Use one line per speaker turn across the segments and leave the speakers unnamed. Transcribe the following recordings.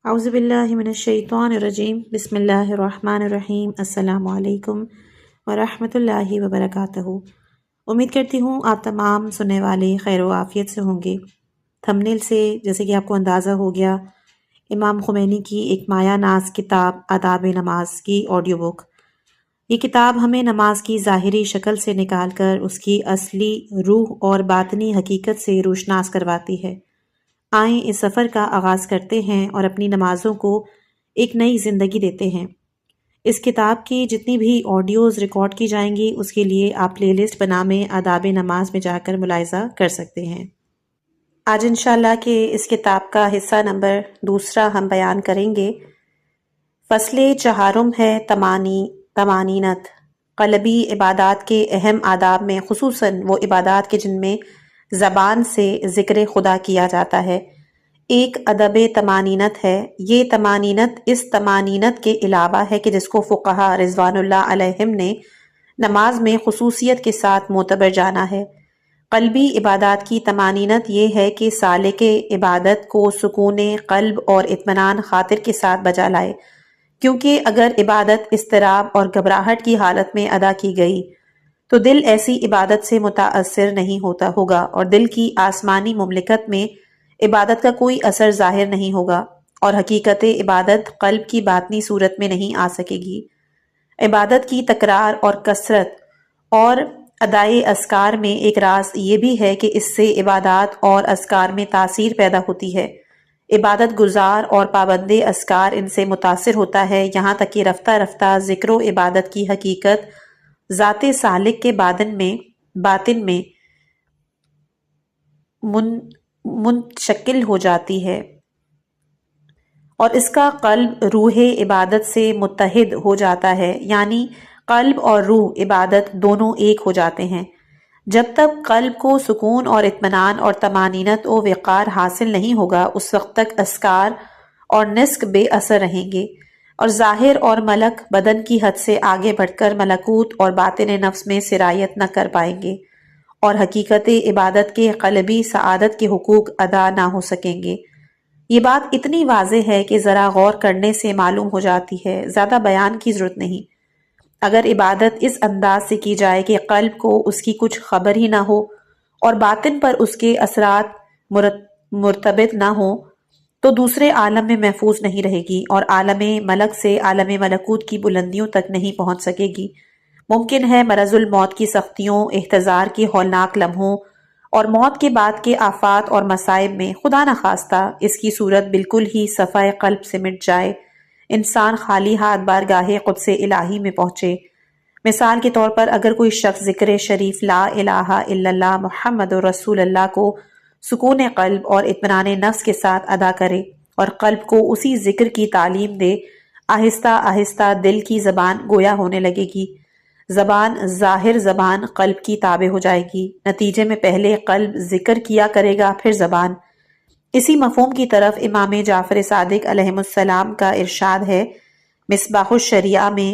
اعوذ باللہ من الشیطان الرجیم بسم اللہ الرحمن الرحیم السلام علیکم ورحمۃ اللہ وبرکاتہ۔ امید کرتی ہوں آپ تمام سننے والے خیر و عافیت سے ہوں گے۔ تھمبنیل سے جیسے کہ آپ کو اندازہ ہو گیا، امام خمینی کی ایک مایہ ناز کتاب آداب نماز کی آڈیو بک۔ یہ کتاب ہمیں نماز کی ظاہری شکل سے نکال کر اس کی اصلی روح اور باطنی حقیقت سے روشناس کرواتی ہے۔ آئیں اس سفر کا آغاز کرتے ہیں اور اپنی نمازوں کو ایک نئی زندگی دیتے ہیں۔ اس کتاب کی جتنی بھی آڈیوز ریکارڈ کی جائیں گی اس کے لیے آپ پلے لسٹ بنامے آداب نماز میں جا کر ملاحظہ کر سکتے ہیں۔ آج انشاءاللہ کہ اس کتاب کا حصہ نمبر 2 ہم بیان کریں گے۔ فصل چہارم ہے تمانینت، قلبی عبادات کے اہم آداب میں خصوصاً وہ عبادات کے جن میں زبان سے ذکر خدا کیا جاتا ہے۔ ایک ادب تمانینت ہے۔ یہ تمانینت اس تمانینت کے علاوہ ہے کہ جس کو فقہا رضوان اللہ علیہم نے نماز میں خصوصیت کے ساتھ معتبر جانا ہے۔ قلبی عبادات کی تمانینت یہ ہے کہ سالک عبادت کو سکون قلب اور اطمینان خاطر کے ساتھ بجا لائے، کیونکہ اگر عبادت اضطراب اور گھبراہٹ کی حالت میں ادا کی گئی تو دل ایسی عبادت سے متاثر نہیں ہوگا اور دل کی آسمانی مملکت میں عبادت کا کوئی اثر ظاہر نہیں ہوگا، اور حقیقت عبادت قلب کی باطنی صورت میں نہیں آ سکے گی۔ عبادت کی تکرار اور کثرت اور ادائے اذکار میں ایک راز یہ بھی ہے کہ اس سے عبادات اور اذکار میں تاثیر پیدا ہوتی ہے۔ عبادت گزار اور پابند اذکار ان سے متاثر ہوتا ہے، یہاں تک کہ رفتہ رفتہ ذکر و عبادت کی حقیقت ذات سالک کے باطن میں منشکل ہو جاتی ہے اور اس کا قلب روح عبادت سے متحد ہو جاتا ہے، یعنی قلب اور روح عبادت دونوں ایک ہو جاتے ہیں۔ جب تک قلب کو سکون اور اطمینان اور طمانینت و وقار حاصل نہیں ہوگا اس وقت تک اذکار اور نسک بے اثر رہیں گے، اور ظاہر اور ملک بدن کی حد سے آگے بڑھ کر ملکوت اور باطن نفس میں سرایت نہ کر پائیں گے، اور حقیقت عبادت کے قلبی سعادت کے حقوق ادا نہ ہو سکیں گے۔ یہ بات اتنی واضح ہے کہ ذرا غور کرنے سے معلوم ہو جاتی ہے، زیادہ بیان کی ضرورت نہیں۔ اگر عبادت اس انداز سے کی جائے کہ قلب کو اس کی کچھ خبر ہی نہ ہو اور باطن پر اس کے اثرات مرتبط نہ ہوں تو دوسرے عالم میں محفوظ نہیں رہے گی اور عالم ملک سے عالم ملکوت کی بلندیوں تک نہیں پہنچ سکے گی۔ ممکن ہے مرض الموت کی سختیوں، احتضار کے ہولناک لمحوں اور موت کے بعد کے آفات اور مصائب میں خدا نخواستہ اس کی صورت بالکل ہی صفائے قلب سے مٹ جائے، انسان خالی ہاتھ بارگاہ قدس الہی میں پہنچے۔ مثال کے طور پر اگر کوئی شخص ذکر شریف لا الہ الا اللہ محمد رسول اللہ کو سکون قلب اور اطمینان نفس کے ساتھ ادا کرے اور قلب کو اسی ذکر کی تعلیم دے، آہستہ آہستہ دل کی زبان گویا ہونے لگے گی۔ زبان ظاہر زبان قلب کی تابع ہو جائے گی، نتیجے میں پہلے قلب ذکر کیا کرے گا پھر زبان۔ اسی مفہوم کی طرف امام جعفر صادق علیہ السلام کا ارشاد ہے۔ مصباح الشریعہ میں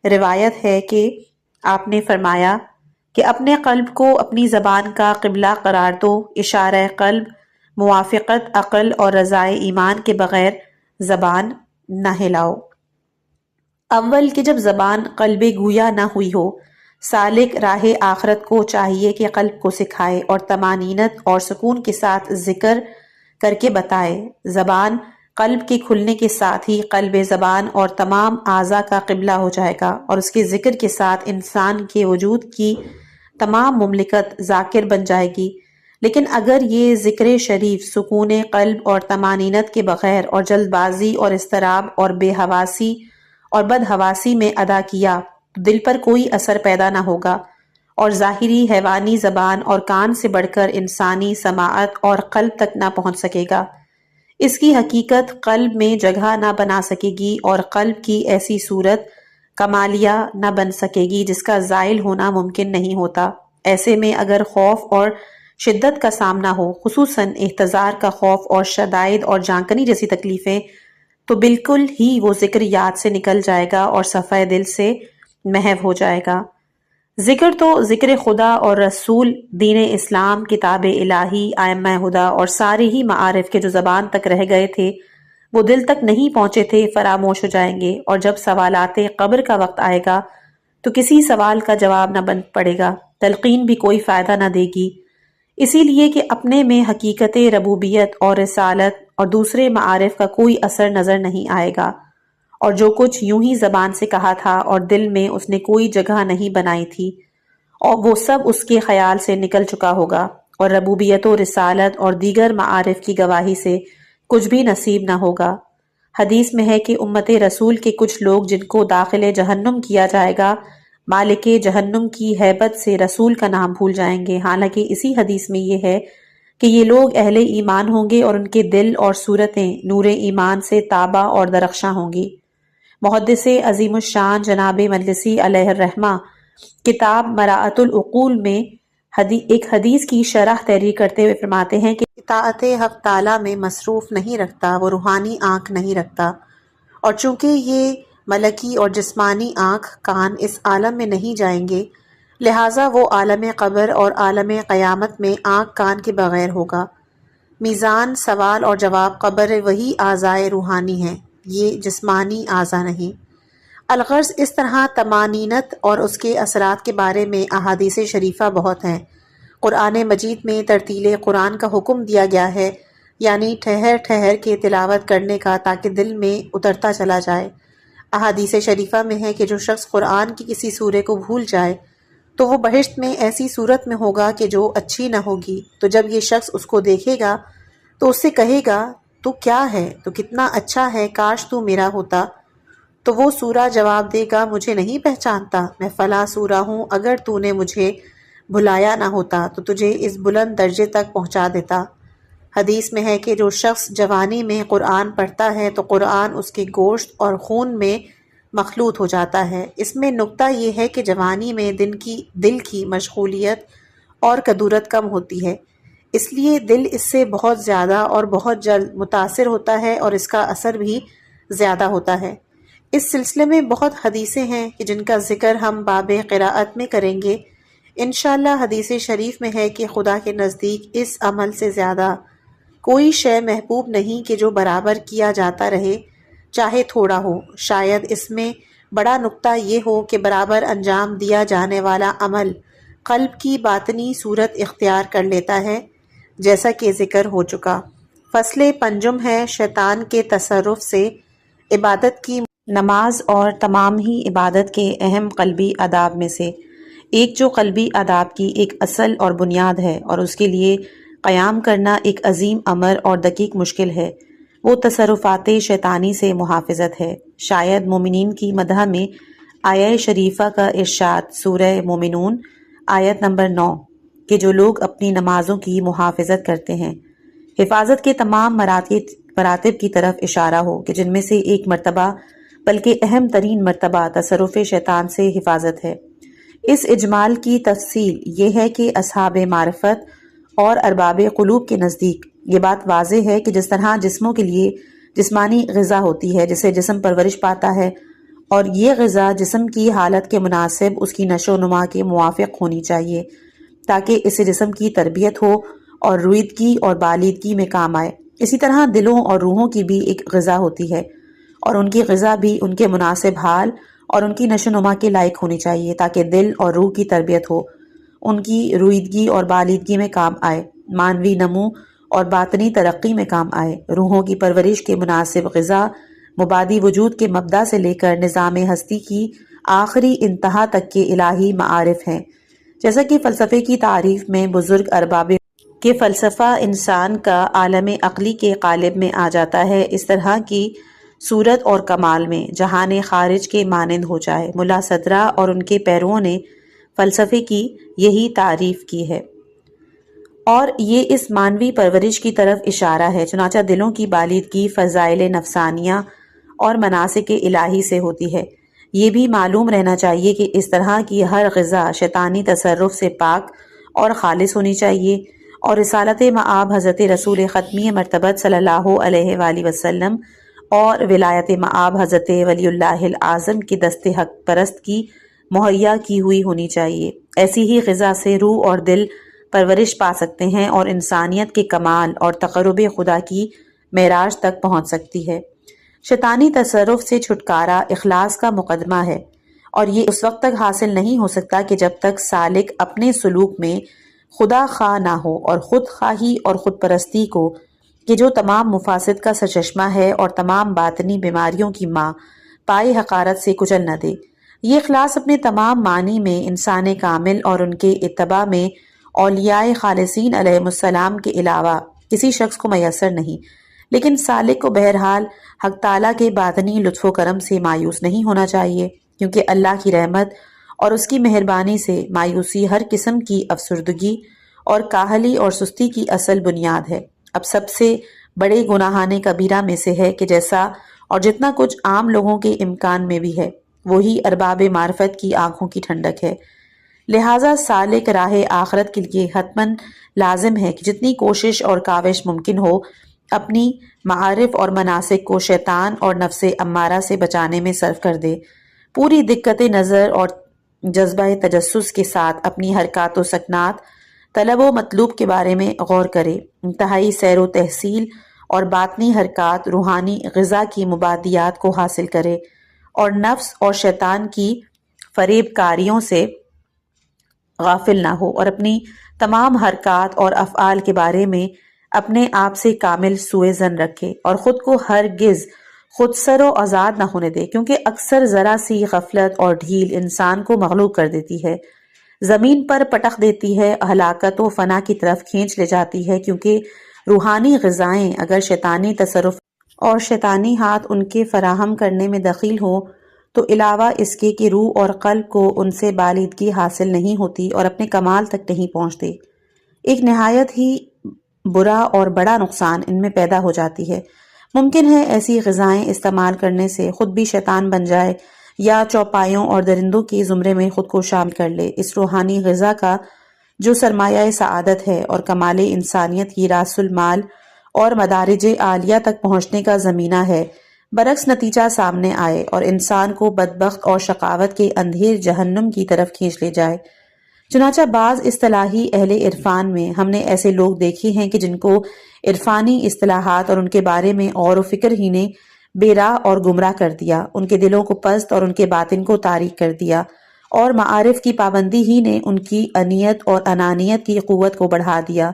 روایت ہے کہ آپ نے فرمایا کہ اپنے قلب کو اپنی زبان کا قبلہ قرار دو، اشارہ قلب، موافقت عقل اور رضائے ایمان کے بغیر زبان نہ ہلاؤ۔ اول کہ جب زبان قلب گویا نہ ہوئی ہو، سالک راہ آخرت کو چاہیے کہ قلب کو سکھائے اور طمانینت اور سکون کے ساتھ ذکر کر کے بتائے۔ زبان قلب کے کھلنے کے ساتھ ہی قلب زبان اور تمام اعضاء کا قبلہ ہو جائے گا اور اس کے ذکر کے ساتھ انسان کے وجود کی تمام مملکت ذاکر بن جائے گی۔ لیکن اگر یہ ذکر شریف سکون قلب اور طمانینت کے بغیر اور جلد بازی اور اضطراب اور بے حواسی اور بدحواسی میں ادا کیا تو دل پر کوئی اثر پیدا نہ ہوگا اور ظاہری حیوانی زبان اور کان سے بڑھ کر انسانی سماعت اور قلب تک نہ پہنچ سکے گا۔ اس کی حقیقت قلب میں جگہ نہ بنا سکے گی اور قلب کی ایسی صورت کمالیہ نہ بن سکے گی جس کا زائل ہونا ممکن نہیں ہوتا۔ ایسے میں اگر خوف اور شدت کا سامنا ہو، خصوصاً احتضار کا خوف اور شدائد اور جانکنی جیسی تکلیفیں، تو بالکل ہی وہ ذکر یاد سے نکل جائے گا اور صفحہ دل سے محو ہو جائے گا۔ ذکر تو ذکر خدا اور رسول، دین اسلام، کتاب الہی، ائمہ ہدی اور سارے ہی معارف کے جو زبان تک رہ گئے تھے وہ دل تک نہیں پہنچے تھے فراموش ہو جائیں گے، اور جب سوالات قبر کا وقت آئے گا تو کسی سوال کا جواب نہ بن پڑے گا، تلقین بھی کوئی فائدہ نہ دے گی، اسی لیے کہ اپنے میں حقیقت ربوبیت اور رسالت اور دوسرے معارف کا کوئی اثر نظر نہیں آئے گا، اور جو کچھ یوں ہی زبان سے کہا تھا اور دل میں اس نے کوئی جگہ نہیں بنائی تھی، اور وہ سب اس کے خیال سے نکل چکا ہوگا، اور ربوبیت و رسالت اور دیگر معارف کی گواہی سے کچھ بھی نصیب نہ ہوگا۔ حدیث میں ہے کہ امت رسول کے کچھ لوگ جن کو داخل جہنم کیا جائے گا، مالک جہنم کی ہیبت سے رسول کا نام بھول جائیں گے، حالانکہ اسی حدیث میں یہ ہے کہ یہ لوگ اہل ایمان ہوں گے اور ان کے دل اور صورتیں نور ایمان سے تابہ اور درخشاں ہوں گی۔ محدث عظیم الشان جناب مجلسی علیہ الرحمہ کتاب مراعۃ العقول میں ایک حدیث کی شرح تحریر کرتے ہوئے فرماتے ہیں کہ اطاعت حق تعالیٰ میں مصروف نہیں رکھتا، وہ روحانی آنکھ نہیں رکھتا، اور چونکہ یہ ملکی اور جسمانی آنکھ کان اس عالم میں نہیں جائیں گے، لہٰذا وہ عالم قبر اور عالم قیامت میں آنکھ کان کے بغیر ہوگا۔ میزان، سوال اور جواب قبر وہی اعضائے روحانی ہیں، یہ جسمانی اعضاء نہیں۔ الغرض اس طرح طمانینت اور اس کے اثرات کے بارے میں احادیث شریفہ بہت ہیں۔ قرآن مجید میں ترتیل قرآن کا حکم دیا گیا ہے، یعنی ٹھہر ٹھہر کے تلاوت کرنے کا تاکہ دل میں اترتا چلا جائے۔ احادیث شریفہ میں ہے کہ جو شخص قرآن کی کسی سورے کو بھول جائے تو وہ بہشت میں ایسی صورت میں ہوگا کہ جو اچھی نہ ہوگی، تو جب یہ شخص اس کو دیکھے گا تو اس سے کہے گا تو کیا ہے، تو کتنا اچھا ہے، کاش تو میرا ہوتا۔ تو وہ سورہ جواب دے گا مجھے نہیں پہچانتا، میں فلاں سورہ ہوں، اگر تو نے مجھے بھلایا نہ ہوتا تو تجھے اس بلند درجے تک پہنچا دیتا۔ حدیث میں ہے کہ جو شخص جوانی میں قرآن پڑھتا ہے تو قرآن اس کے گوشت اور خون میں مخلوط ہو جاتا ہے۔ اس میں نکتہ یہ ہے کہ جوانی میں دل کی مشغولیت اور کدورت کم ہوتی ہے، اس لیے دل اس سے بہت زیادہ اور بہت جلد متاثر ہوتا ہے اور اس کا اثر بھی زیادہ ہوتا ہے۔ اس سلسلے میں بہت حدیثیں ہیں کہ جن کا ذکر ہم باب قراءت میں کریں گے۔ انشاءاللہ حدیث شریف میں ہے کہ خدا کے نزدیک اس عمل سے زیادہ کوئی شے محبوب نہیں کہ جو برابر کیا جاتا رہے چاہے تھوڑا ہو۔ شاید اس میں بڑا نکتہ یہ ہو کہ برابر انجام دیا جانے والا عمل قلب کی باطنی صورت اختیار کر لیتا ہے، جیسا کہ ذکر ہو چکا۔ فصل پنجم ہے شیطان کے تصرف سے عبادت کی۔ نماز اور تمام ہی عبادت کے اہم قلبی آداب میں سے ایک جو قلبی آداب کی ایک اصل اور بنیاد ہے اور اس کے لیے قیام کرنا ایک عظیم امر اور دقیق مشکل ہے، وہ تصرفات شیطانی سے محافظت ہے۔ شاید مومنین کی مدح میں آیہ شریفہ کا ارشاد سورہ مومنون آیت نمبر 9 کہ جو لوگ اپنی نمازوں کی محافظت کرتے ہیں، حفاظت کے تمام مراتب کی طرف اشارہ ہو کہ جن میں سے ایک مرتبہ بلکہ اہم ترین مرتبہ تصرف شیطان سے حفاظت ہے۔ اس اجمال کی تفصیل یہ ہے کہ اصحاب معرفت اور ارباب قلوب کے نزدیک یہ بات واضح ہے کہ جس طرح جسموں کے لیے جسمانی غذا ہوتی ہے جسے جسم پرورش پاتا ہے، اور یہ غذا جسم کی حالت کے مناسب اس کی نشو و نما کے موافق ہونی چاہیے تاکہ اس سے جسم کی تربیت ہو اور رویدگی اور بالیدگی میں کام آئے، اسی طرح دلوں اور روحوں کی بھی ایک غذا ہوتی ہے اور ان کی غذا بھی ان کے مناسب حال اور ان کی نشو و نما کے لائق ہونی چاہیے تاکہ دل اور روح کی تربیت ہو، ان کی رویدگی اور بالیدگی میں کام آئے، مانوی نمو اور باطنی ترقی میں کام آئے۔ روحوں کی پرورش کے مناسب غذا مبادی وجود کے مبدا سے لے کر نظام ہستی کی آخری انتہا تک کے الہی معارف ہیں، جیسا کہ فلسفے کی تعریف میں بزرگ ارباب کہ فلسفہ انسان کا عالم عقلی کے قالب میں آ جاتا ہے، اس طرح کی صورت اور کمال میں جہان خارج کے مانند ہو جائے۔ ملا صدرہ اور ان کے پیرووں نے فلسفے کی یہی تعریف کی ہے اور یہ اس مانوی پرورش کی طرف اشارہ ہے۔ چنانچہ دلوں کی بالیدگی فضائل نفسانیہ اور مناسک الہی سے ہوتی ہے۔ یہ بھی معلوم رہنا چاہیے کہ اس طرح کی ہر غذا شیطانی تصرف سے پاک اور خالص ہونی چاہیے، اور رسالت مآب حضرت رسول ختمی مرتبت صلی اللہ علیہ وآلہ وسلم اور ولایت مآب حضرت ولی اللہ الاعظم کی دست حق پرست کی مہیا کی ہوئی ہونی چاہیے۔ ایسی ہی غذا سے روح اور دل پرورش پا سکتے ہیں اور انسانیت کے کمال اور تقرب خدا کی معراج تک پہنچ سکتی ہے۔ شیطانی تصرف سے چھٹکارا اخلاص کا مقدمہ ہے، اور یہ اس وقت تک حاصل نہیں ہو سکتا کہ جب تک سالک اپنے سلوک میں خدا خواہ نہ ہو اور خود خواہی اور خود پرستی کو، کہ جو تمام مفاسد کا سرچشمہ ہے اور تمام باطنی بیماریوں کی ماں، پائے حقارت سے کچل نہ دے۔ یہ اخلاص اپنے تمام معنی میں انسان کامل اور ان کے اتباع میں اولیاء خالصین علیہم السلام کے علاوہ کسی شخص کو میسر نہیں، لیکن سالک کو بہرحال حق تعالیٰ کے باطنی لطف و کرم سے مایوس نہیں ہونا چاہیے، کیونکہ اللہ کی رحمت اور اس کی مہربانی سے مایوسی ہر قسم کی افسردگی اور کاہلی اور سستی کی اصل بنیاد ہے۔ اب سب سے بڑے گناہان کبیرہ میں سے ہے کہ جیسا اور جتنا کچھ عام لوگوں کے امکان میں بھی ہے، وہی ارباب معرفت کی آنکھوں کی ٹھنڈک ہے۔ لہٰذا سالک راہ آخرت کے لیے حتماً لازم ہے کہ جتنی کوشش اور کاوش ممکن ہو اپنی معارف اور مناسک کو شیطان اور نفس امارہ سے بچانے میں صرف کر دے، پوری دقت نظر اور جذبہ تجسس کے ساتھ اپنی حرکات و سکنات، طلب و مطلوب کے بارے میں غور کرے، انتہائی سیر و تحصیل اور باطنی حرکات، روحانی غذا کی مبادیات کو حاصل کرے، اور نفس اور شیطان کی فریب کاریوں سے غافل نہ ہو، اور اپنی تمام حرکات اور افعال کے بارے میں اپنے آپ سے کامل سوء ظن رکھے، اور خود کو ہرگز خود سر و آزاد نہ ہونے دے، کیونکہ اکثر ذرا سی غفلت اور ڈھیل انسان کو مغلوب کر دیتی ہے، زمین پر پٹخ دیتی ہے، ہلاکت و فنا کی طرف کھینچ لے جاتی ہے، کیونکہ روحانی غذائیں اگر شیطانی تصرف اور شیطانی ہاتھ ان کے فراہم کرنے میں دخیل ہو تو علاوہ اس کے کہ روح اور قلب کو ان سے بالیدگی حاصل نہیں ہوتی اور اپنے کمال تک نہیں پہنچتے، ایک نہایت ہی برا اور بڑا نقصان ان میں پیدا ہو جاتی ہے۔ ممکن ہے ایسی غذائیں استعمال کرنے سے خود بھی شیطان بن جائے یا چوپایوں اور درندوں کے زمرے میں خود کو شامل کر لے۔ اس روحانی غذا کا جو سرمایہ سعادت ہے اور کمال انسانیت کی راس المال اور مدارج عالیہ تک پہنچنے کا زمینہ ہے، برعکس نتیجہ سامنے آئے اور انسان کو بدبخت اور شقاوت کے اندھیر جہنم کی طرف کھینچ لے جائے۔ چنانچہ بعض اصطلاحی اہل عرفان میں ہم نے ایسے لوگ دیکھے ہیں کہ جن کو عرفانی اصطلاحات اور ان کے بارے میں غور و فکر ہی نے بے راہ اور گمراہ کر دیا، ان کے دلوں کو پست اور ان کے باطن کو تاریک کر دیا، اور معارف کی پابندی ہی نے ان کی انیت اور انانیت کی قوت کو بڑھا دیا،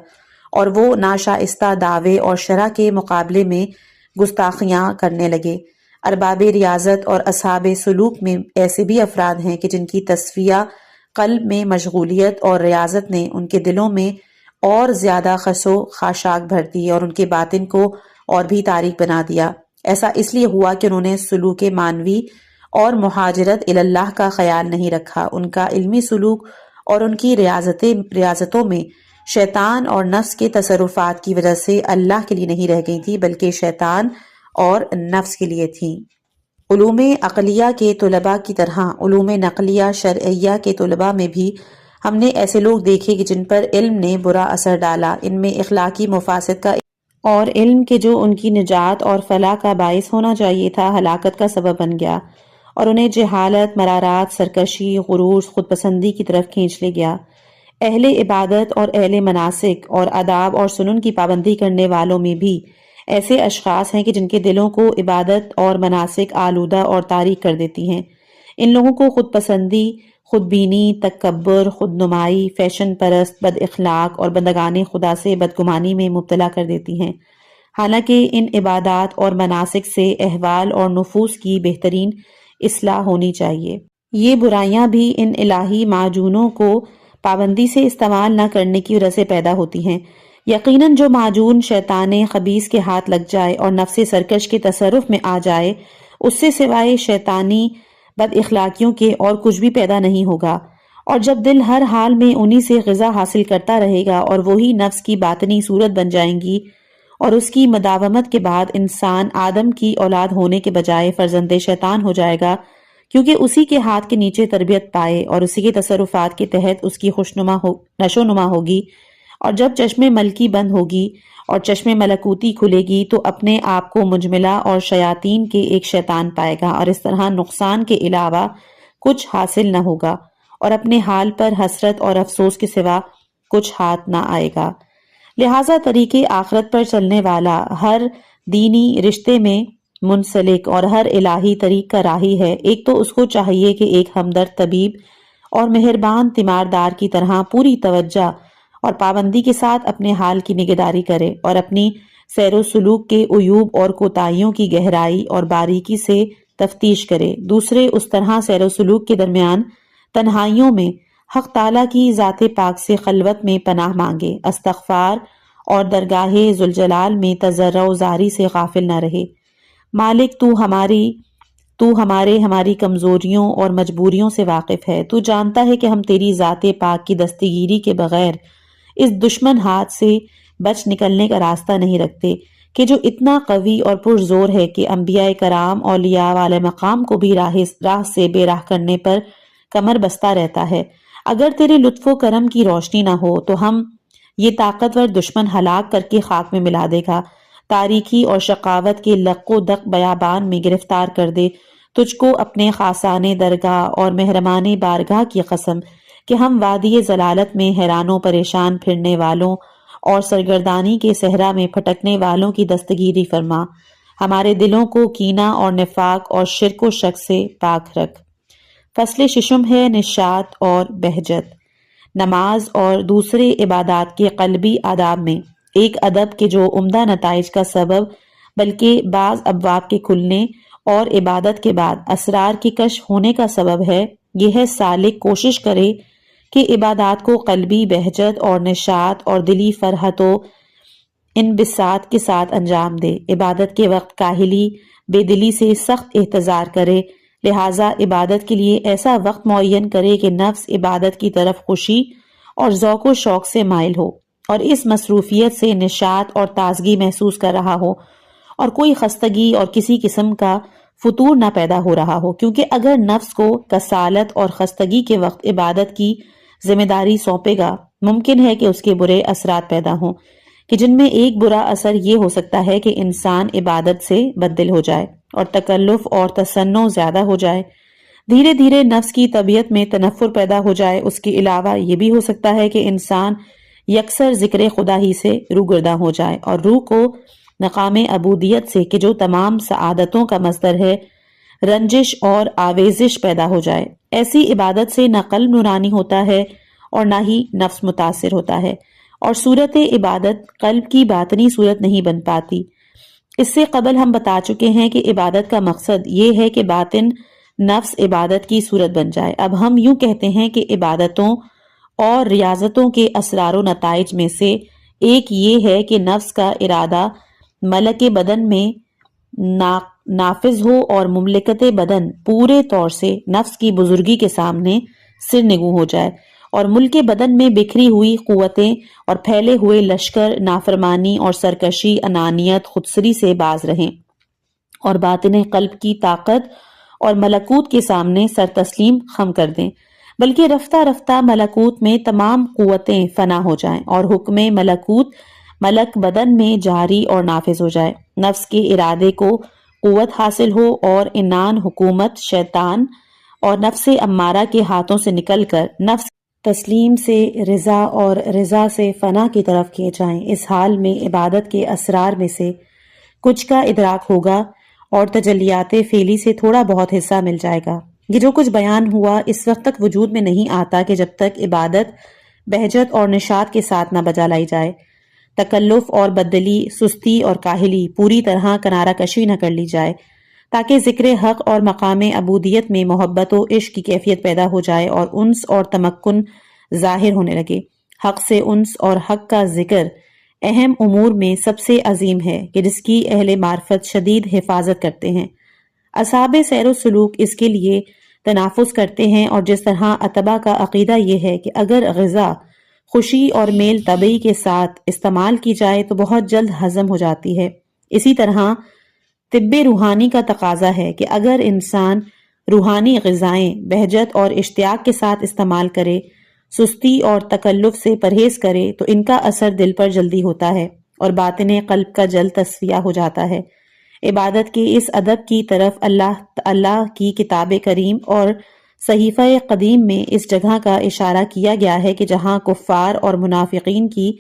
اور وہ ناشائستہ دعوے اور شرع کے مقابلے میں گستاخیاں کرنے لگے۔ ارباب ریاضت اور اصحاب سلوک میں ایسے بھی افراد ہیں کہ جن کی تصفیہ قلب میں مشغولیت اور ریاضت نے ان کے دلوں میں اور زیادہ خس و خاشاک بھر دی اور ان کے باطن کو اور بھی تاریک بنا دیا۔ ایسا اس لیے ہوا کہ انہوں نے سلوک معنوی اور مہاجرت اللہ کا خیال نہیں رکھا۔ ان کا علمی سلوک اور ان کی ریاضتوں میں شیطان اور نفس کے تصرفات کی وجہ سے اللہ کے لیے نہیں رہ گئی تھی، بلکہ شیطان اور نفس کے لیے تھیں۔ علوم عقلیہ کے طلباء کی طرح علوم نقلیہ شرعیہ کے طلباء میں بھی ہم نے ایسے لوگ دیکھے کہ جن پر علم نے برا اثر ڈالا، ان میں اخلاقی مفاسد کا اور علم کے جو ان کی نجات اور فلاح کا باعث ہونا چاہیے تھا ہلاکت کا سبب بن گیا، اور انہیں جہالت، مرارات، سرکشی، غرور، خود پسندی کی طرف کھینچ لے گیا۔ اہل عبادت اور اہل مناسک اور آداب اور سنن کی پابندی کرنے والوں میں بھی ایسے اشخاص ہیں کہ جن کے دلوں کو عبادت اور مناسک آلودہ اور تاریک کر دیتی ہیں۔ ان لوگوں کو خود پسندی، خود بینی، تکبر، خود نمائی، فیشن پرست، بد اخلاق اور بندگان خدا سے بدگمانی میں مبتلا کر دیتی ہیں، حالانکہ ان عبادات اور مناسک سے احوال اور نفوس کی بہترین اصلاح ہونی چاہیے۔ یہ برائیاں بھی ان الہی معجونوں کو پابندی سے استعمال نہ کرنے کی وجہ سے پیدا ہوتی ہیں۔ یقیناً جو معجون شیطان خبیث کے ہاتھ لگ جائے اور نفس سرکش کے تصرف میں آ جائے، اس سے سوائے شیطانی بد اخلاقیوں کے اور کچھ بھی پیدا نہیں ہوگا، اور جب دل ہر حال میں انہی سے غذا حاصل کرتا رہے گا اور وہی نفس کی باطنی صورت بن جائیں گی، اور اس کی مداومت کے بعد انسان آدم کی اولاد ہونے کے بجائے فرزند شیطان ہو جائے گا، کیونکہ اسی کے ہاتھ کے نیچے تربیت پائے اور اسی کے تصرفات کے تحت اس کی نشو نما ہوگی، اور جب چشم ملکی بند ہوگی اور چشم ملکوتی کھلے گی تو اپنے آپ کو مجملہ اور شیاطین کے ایک شیطان پائے گا، اور اس طرح نقصان کے علاوہ کچھ حاصل نہ ہوگا، اور اپنے حال پر حسرت اور افسوس کے سوا کچھ ہاتھ نہ آئے گا۔ لہٰذا طریق آخرت پر چلنے والا ہر دینی رشتے میں منسلک اور ہر الہی طریق کا راہی ہے، ایک تو اس کو چاہیے کہ ایک ہمدرد طبیب اور مہربان تیماردار کی طرح پوری توجہ اور پابندی کے ساتھ اپنے حال کی نگہداری کرے اور اپنی سیر و سلوک کے عیوب اور کوتاہیوں کی گہرائی اور باریکی سے تفتیش کرے، دوسرے اس طرح سیر و سلوک کے درمیان تنہائیوں میں حق تعالیٰ کی ذات پاک سے خلوت میں پناہ مانگے، استغفار اور درگاہ ذوالجلال میں تضرع و زاری سے غافل نہ رہے۔ مالک تو ہماری کمزوریوں اور مجبوریوں سے واقف ہے، تو جانتا ہے کہ ہم تیری ذات پاک کی دستگیری کے بغیر اس دشمن ہاتھ سے بچ نکلنے کا راستہ نہیں رکھتے کہ جو اتنا قوی اور پرزور ہے کہ انبیاء کرام اولیاء والے مقام کو بھی راہ سے بے راہ کرنے پر کمر بستہ رہتا ہے۔ اگر تیرے لطف و کرم کی روشنی نہ ہو تو ہم یہ طاقتور دشمن ہلاک کر کے خاک میں ملا دے گا، تاریکی اور شقاوت کے لق و دق بیابان میں گرفتار کر دے تجھ کو اپنے خاصان درگاہ اور محرمان بارگاہ کی قسم کہ ہم وادی ضلالت میں حیران و پریشان پھرنے والوں اور سرگردانی کے صحرا میں پھٹکنے والوں کی دستگیری فرما، ہمارے دلوں کو کینہ اور نفاق اور شرک و شک سے پاک رکھ۔ فصل ششم ہے نشاط اور بہجت۔ نماز اور دوسرے عبادات کے قلبی آداب میں ایک ادب کے جو عمدہ نتائج کا سبب بلکہ بعض ابواب کے کھلنے اور عبادت کے بعد اسرار کی کشف ہونے کا سبب ہے، یہ ہے سالک کوشش کرے کہ عبادات کو قلبی بہجت اور نشاط اور دلی فرحت و انبساط کے ساتھ انجام دے۔ عبادت کے وقت کاہلی بے دلی سے سخت احتضار کرے، لہٰذا عبادت کے لیے ایسا وقت معین کرے کہ نفس عبادت کی طرف خوشی اور ذوق و شوق سے مائل ہو اور اس مصروفیت سے نشاط اور تازگی محسوس کر رہا ہو اور کوئی خستگی اور کسی قسم کا فتور نہ پیدا ہو رہا ہو، کیونکہ اگر نفس کو کسالت اور خستگی کے وقت عبادت کی ذمہ داری سونپے گا، ممکن ہے کہ اس کے برے اثرات پیدا ہوں، کہ جن میں ایک برا اثر یہ ہو سکتا ہے کہ انسان عبادت سے بددل ہو جائے اور تکلف اور تصنع زیادہ ہو جائے، دھیرے دھیرے نفس کی طبیعت میں تنفر پیدا ہو جائے۔ اس کے علاوہ یہ بھی ہو سکتا ہے کہ انسان یکسر ذکر خدا ہی سے روگرداں ہو جائے اور روح کو مقام عبودیت سے کہ جو تمام سعادتوں کا مصدر ہے رنجش اور آویزش پیدا ہو جائے۔ ایسی عبادت سے نہ قلب نورانی ہوتا ہے اور نہ ہی نفس متاثر ہوتا ہے، اور صورت عبادت قلب کی باطنی صورت نہیں بن پاتی۔ اس سے قبل ہم بتا چکے ہیں کہ عبادت کا مقصد یہ ہے کہ باطن نفس عبادت کی صورت بن جائے۔ اب ہم یوں کہتے ہیں کہ عبادتوں اور ریاضتوں کے اسرار و نتائج میں سے ایک یہ ہے کہ نفس کا ارادہ ملک بدن میں نافذ ہو اور مملکت بدن پورے طور سے نفس کی بزرگی کے سامنے سرنگوں ہو جائے، اور ملک بدن میں بکھری ہوئی قوتیں اور پھیلے ہوئے لشکر نافرمانی اور سرکشی، انانیت، خودسری سے باز رہیں اور باطن قلب کی طاقت اور ملکوت کے سامنے سر تسلیم خم کر دیں، بلکہ رفتہ رفتہ ملکوت میں تمام قوتیں فنا ہو جائیں اور حکم ملکوت ملک بدن میں جاری اور نافذ ہو جائے، نفس کے ارادے کو قوت حاصل ہو اور عنان حکومت شیطان اور نفس امارہ کے ہاتھوں سے نکل کر نفس تسلیم سے رضا اور رضا سے فنا کی طرف کیے جائیں۔ اس حال میں عبادت کے اسرار میں سے کچھ کا ادراک ہوگا اور تجلیات فعلی سے تھوڑا بہت حصہ مل جائے گا۔ یہ جو کچھ بیان ہوا اس وقت تک وجود میں نہیں آتا کہ جب تک عبادت بہجت اور نشاط کے ساتھ نہ بجا لائی جائے، تکلف اور بددلی، سستی اور کاہلی پوری طرح کنارہ کشی نہ کر لی جائے، تاکہ ذکر حق اور مقام عبودیت میں محبت و عشق کی کیفیت پیدا ہو جائے اور انس اور تمکن ظاہر ہونے لگے۔ حق سے انس اور حق کا ذکر اہم امور میں سب سے عظیم ہے کہ جس کی اہل معرفت شدید حفاظت کرتے ہیں۔ اصحاب سیر و سلوک اس کے لیے تنافس کرتے ہیں، اور جس طرح اتباع کا عقیدہ یہ ہے کہ اگر غذا خوشی اور میل طبعی کے ساتھ استعمال کی جائے تو بہت جلد ہضم ہو جاتی ہے، اسی طرح طب روحانی کا تقاضا ہے کہ اگر انسان روحانی غذائیں بہجت اور اشتیاق کے ساتھ استعمال کرے، سستی اور تکلف سے پرہیز کرے، تو ان کا اثر دل پر جلدی ہوتا ہے اور باطن قلب کا جلد تصفیہ ہو جاتا ہے۔ عبادت کے اس ادب کی طرف اللہ کی کتاب کریم اور صحیفہ قدیم میں اس جگہ کا اشارہ کیا گیا ہے کہ جہاں کفار اور منافقین کی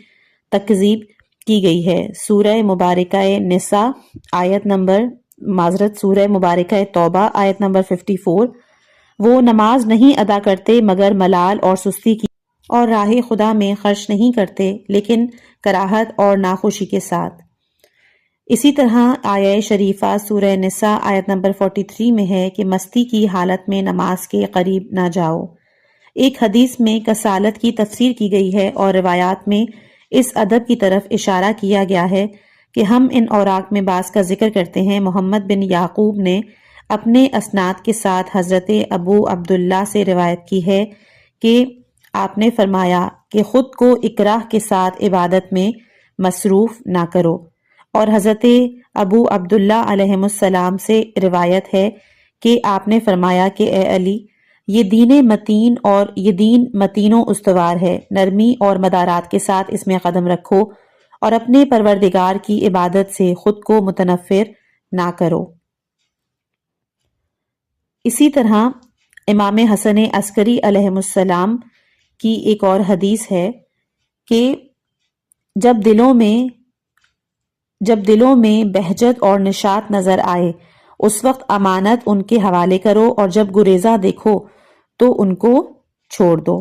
تکذیب کی گئی ہے۔ سورہ مبارکہ نساء آیت نمبر سورہ مبارکہ توبہ آیت نمبر 54، وہ نماز نہیں ادا کرتے مگر ملال اور سستی کی اور راہ خدا میں خرچ نہیں کرتے لیکن کراہت اور ناخوشی کے ساتھ۔ اسی طرح آیہ شریفہ سورہ نساء آیت نمبر 43 میں ہے کہ مستی کی حالت میں نماز کے قریب نہ جاؤ۔ ایک حدیث میں کسالت کی تفسیر کی گئی ہے اور روایات میں اس ادب کی طرف اشارہ کیا گیا ہے کہ ہم ان اوراق میں بعض کا ذکر کرتے ہیں۔ محمد بن یعقوب نے اپنے اسناد کے ساتھ حضرت ابو عبداللہ سے روایت کی ہے کہ آپ نے فرمایا کہ خود کو اکراہ کے ساتھ عبادت میں مصروف نہ کرو، اور حضرت ابو عبداللہ علیہ السلام سے روایت ہے کہ آپ نے فرمایا کہ اے علی، یہ دین متین اور یہ دین متین و استوار ہے، نرمی اور مدارات کے ساتھ اس میں قدم رکھو اور اپنے پروردگار کی عبادت سے خود کو متنفر نہ کرو۔ اسی طرح امام حسن عسکری علیہ السلام کی ایک اور حدیث ہے کہ جب دلوں میں بہجت اور نشاط نظر آئے اس وقت امانت ان کے حوالے کرو، اور جب گریزاں دیکھو تو ان کو چھوڑ دو۔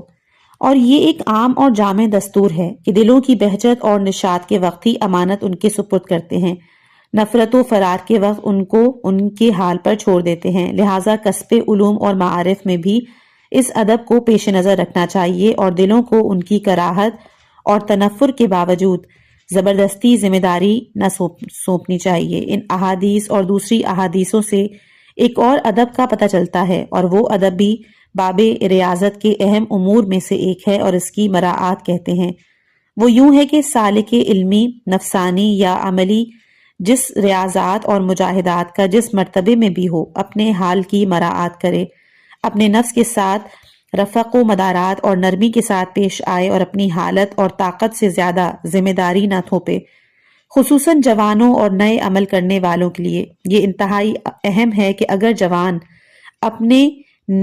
اور یہ ایک عام اور جامع دستور ہے کہ دلوں کی بہجت اور نشاط کے وقت ہی امانت ان کے سپرد کرتے ہیں، نفرت و فرار کے وقت ان کو ان کے حال پر چھوڑ دیتے ہیں۔ لہٰذا کسب علوم اور معارف میں بھی اس ادب کو پیش نظر رکھنا چاہیے اور دلوں کو ان کی کراہت اور تنفر کے باوجود زبردستی ذمہ داری نہ سونپنی چاہیے۔ ان احادیث اور دوسری احادیثوں سے ایک اور ادب کا پتہ چلتا ہے، اور وہ ادب بھی باب ریاضت کے اہم امور میں سے ایک ہے اور اس کی مراعات کہتے ہیں۔ وہ یوں ہے کہ سالک علمی، نفسانی یا عملی جس ریاضات اور مجاہدات کا جس مرتبے میں بھی ہو اپنے حال کی مراعات کرے، اپنے نفس کے ساتھ رفق و مدارات اور نرمی کے ساتھ پیش آئے اور اپنی حالت اور طاقت سے زیادہ ذمہ داری نہ تھوپے۔ خصوصاً جوانوں اور نئے عمل کرنے والوں کے لیے یہ انتہائی اہم ہے کہ اگر جوان اپنے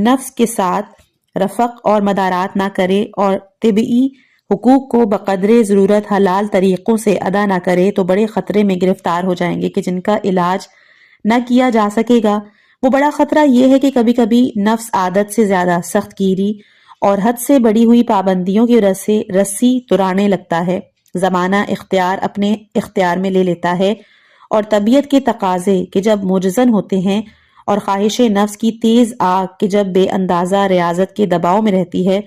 نفس کے ساتھ رفق اور مدارات نہ کرے اور طبعی حقوق کو بقدر ضرورت حلال طریقوں سے ادا نہ کرے تو بڑے خطرے میں گرفتار ہو جائیں گے کہ جن کا علاج نہ کیا جا سکے گا۔ وہ بڑا خطرہ یہ ہے کہ کبھی کبھی نفس عادت سے زیادہ سخت گیری اور حد سے بڑی ہوئی پابندیوں کی وجہ سے رسی ترانے لگتا ہے، زمانہ اختیار اپنے اختیار میں لے لیتا ہے، اور طبیعت کے تقاضے کہ جب موجزن ہوتے ہیں اور خواہش نفس کی تیز آگ کہ جب بے اندازہ ریاضت کے دباؤ میں رہتی ہے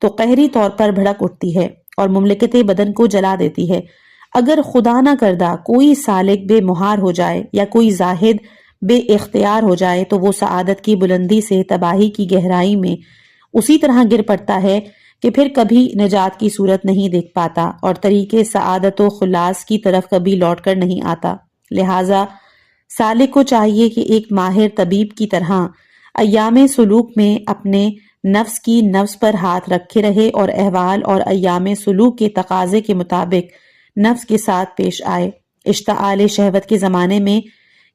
تو قہری طور پر بھڑک اٹھتی ہے اور مملکت بدن کو جلا دیتی ہے۔ اگر خدا نہ کردہ کوئی سالک بے مہار ہو جائے یا کوئی زاہد بے اختیار ہو جائے تو وہ سعادت کی بلندی سے تباہی کی گہرائی میں اسی طرح گر پڑتا ہے کہ پھر کبھی نجات کی صورت نہیں دیکھ پاتا اور طریقے سعادت و خلاص کی طرف کبھی لوٹ کر نہیں آتا۔ لہٰذا سالک کو چاہیے کہ ایک ماہر طبیب کی طرح ایام سلوک میں اپنے نفس کی نفس پر ہاتھ رکھے رہے اور احوال اور ایام سلوک کے تقاضے کے مطابق نفس کے ساتھ پیش آئے۔ اشتعال شہوت کے زمانے میں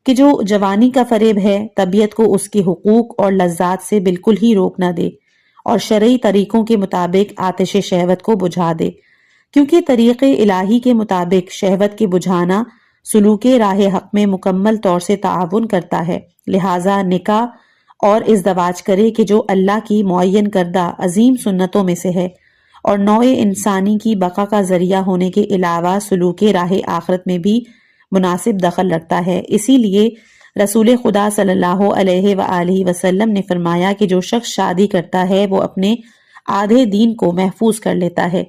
کہ جو جوانی کا فریب ہے، طبیعت کو اس کے حقوق اور لذات سے بالکل ہی روک نہ دے اور شرعی طریقوں کے مطابق آتش شہوت کو بجھا دے، کیونکہ طریق الہی کے مطابق شہوت کے بجھانا سلوک راہ حق میں مکمل طور سے تعاون کرتا ہے۔ لہٰذا نکاح اور ازدواج کرے کہ جو اللہ کی معین کردہ عظیم سنتوں میں سے ہے اور نوع انسانی کی بقا کا ذریعہ ہونے کے علاوہ سلوک راہ آخرت میں بھی مناسب دخل رکھتا ہے۔ اسی لیے رسول خدا صلی اللہ علیہ وآلہ وسلم نے فرمایا کہ جو شخص شادی کرتا ہے وہ اپنے آدھے دین کو محفوظ کر لیتا ہے،